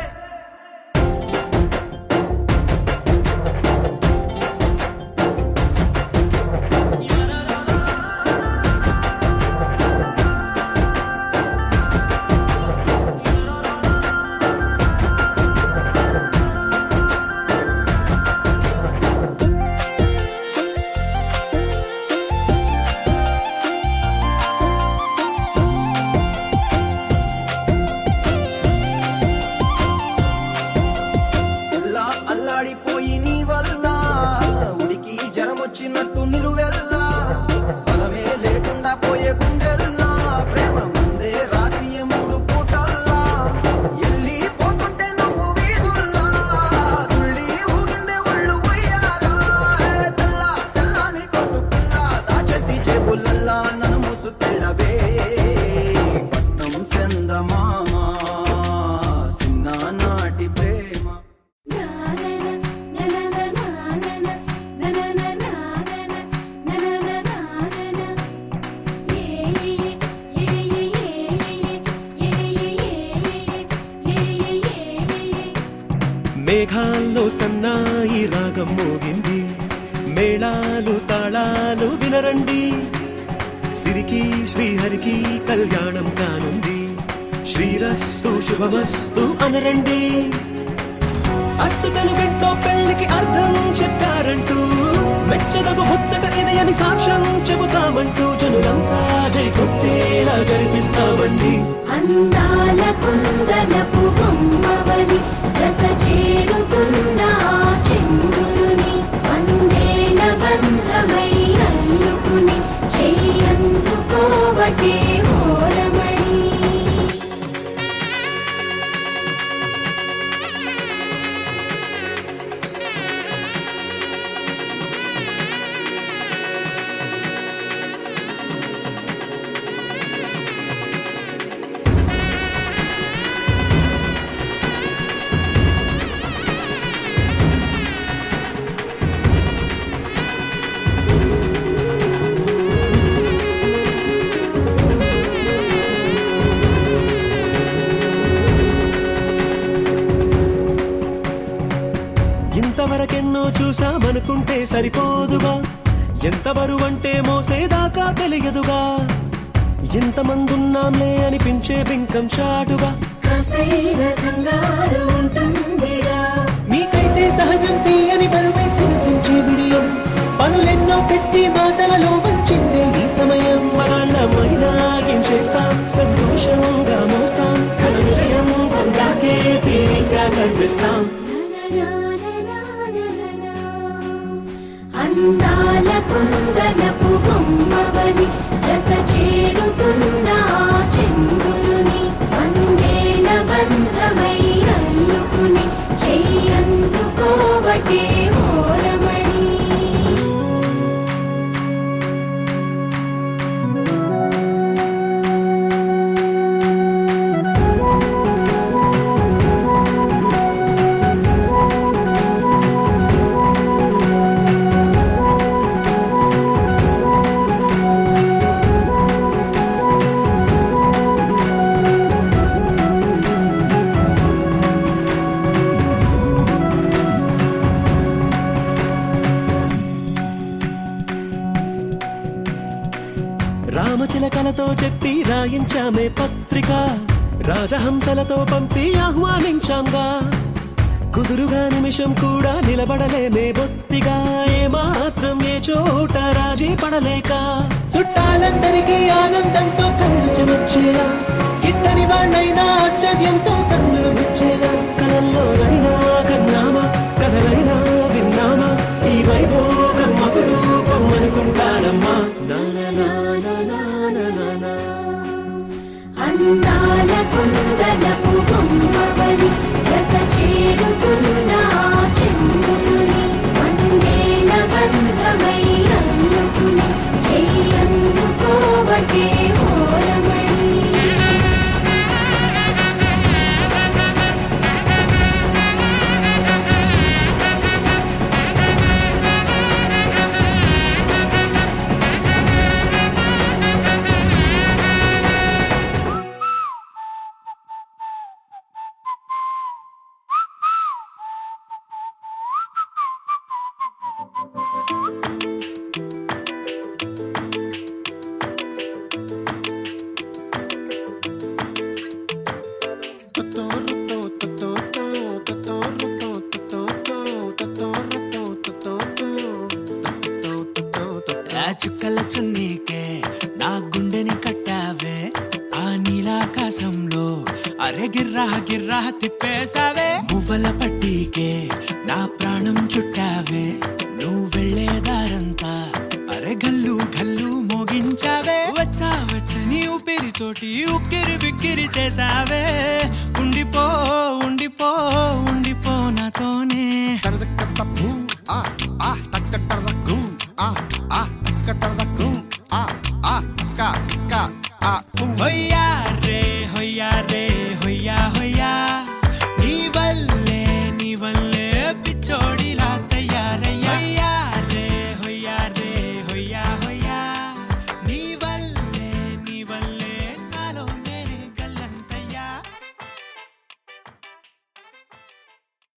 ఎల్లా అల్లాడిపోయి నీ వల్ల ఉడికి జరమొచ్చినట్టు నిలువెల్లా బలమే లేకుండా పోయే గుండెల్లా ప్రేమ ముందే రాసి మూడు పూటల్లా ఎల్లి పోతుంటే నువ్వు వీధుల్లా తుళ్ళి ఊగిందే ఒళ్ళు ఉయ్యాలా తెల్ల తెల్లని కొట్టు పిల్ల దాచేసి జేబులల్లా నన్ను మూసుకెళ్ళవే పట్నం సెందమామ సిన్ననాటి ప్రేమ మేఘాల్లో సన్నాయి రాగం మోగింది మేళాలు తాళాలు వినరండి సిరికి శ్రీహరికి కళ్యాణం కానుంది శ్రీరస్తు శుభమస్తు అనరండి అచ్చతలు గంటో పెళ్లికి అర్థం చెప్పారంటూ మెచ్చదగు ముచ్చట ఇది అని సాక్ష్యం చెబుతామంటూ జనులంతా జై కొట్టేలా జరిపిస్తామండి అందాల కుందనపు బొమ్మవని జత చేరుతున్న చంద్రుని వందేళ్ల బంధమై అల్లుకుని చెయ్యందుకోవటే ఓరమణి ఇంతవరకెన్నో చూసామనుకుంటే సరిపోదుగా ఎంత బరువంటే మోసేదాకా తెలియదుగా ఇంతమందున్నాంలే అనిపించే బింకం చాటుగా కాస్తైన కంగారు ఉంటుందిగా మీకైతే సహజం తీయని బరువై సిరసించే విడియం పనులెన్నో పెట్టి మాటలలో వంచిందే ఈ సమయం వాళ్ళమైనా ఏం చేస్తాం సంతోషంగా మోస్తాం ఘన విజయం పొందాకే తీరిగ్గా కనిపిస్తాం అందాల కుందనపు బొమ్మవని జత చేరుతున్న చంద్రుని వందేళ్ల బంధమై అల్లుకుని చెయ్యి రాయించామే పత్రిక రాజహంసలతో పంపి ఆహ్వానించాంగా కుదురుగా నిమిషం కూడా నిలబడలేమే బొత్తిగా ఏమాత్రం ఏ చోట రాజీ పడలేక చుట్టాలందరికీ ఆనందంతో కళ్ళు చెమర్చేలా గిట్టని వాళ్ళైనా ఆశ్చర్యంతో కన్నులు ముచ్చేలా కలల్లోనైనా కన్నామా కథలైనా విన్నామా ఈ వైభోగం అపురూపం అనుకుంటానమ్మా అందాల కుందనపు బొమ్మవని జత చేరుతున్న చంద్రుని వందేల బంధమై అందుకుని చెయ్యందుకోవటే ఓరమణి ఆ చుక్కల చున్నీకే నా గుండెని కట్టావే ఆ నీలాకాశంలో అరే గిర్రా గిర్రా తిప్పేశావే మువ్వల పట్టీకే నా ప్రాణం చుట్టావే నువ్వు వెళ్ళేదారంతా అరే గల్లు గల్లు మోగించావే వచ్చా వచ్చని ఊపిరితోటి ఉక్కిరి బిక్కిరి చేసావే ఉండిపో ఉండిపో ఉండిపో నాతోనే ఆ ఆ తక్క టర్రకు ఆ ఆ తక్క టర్రకు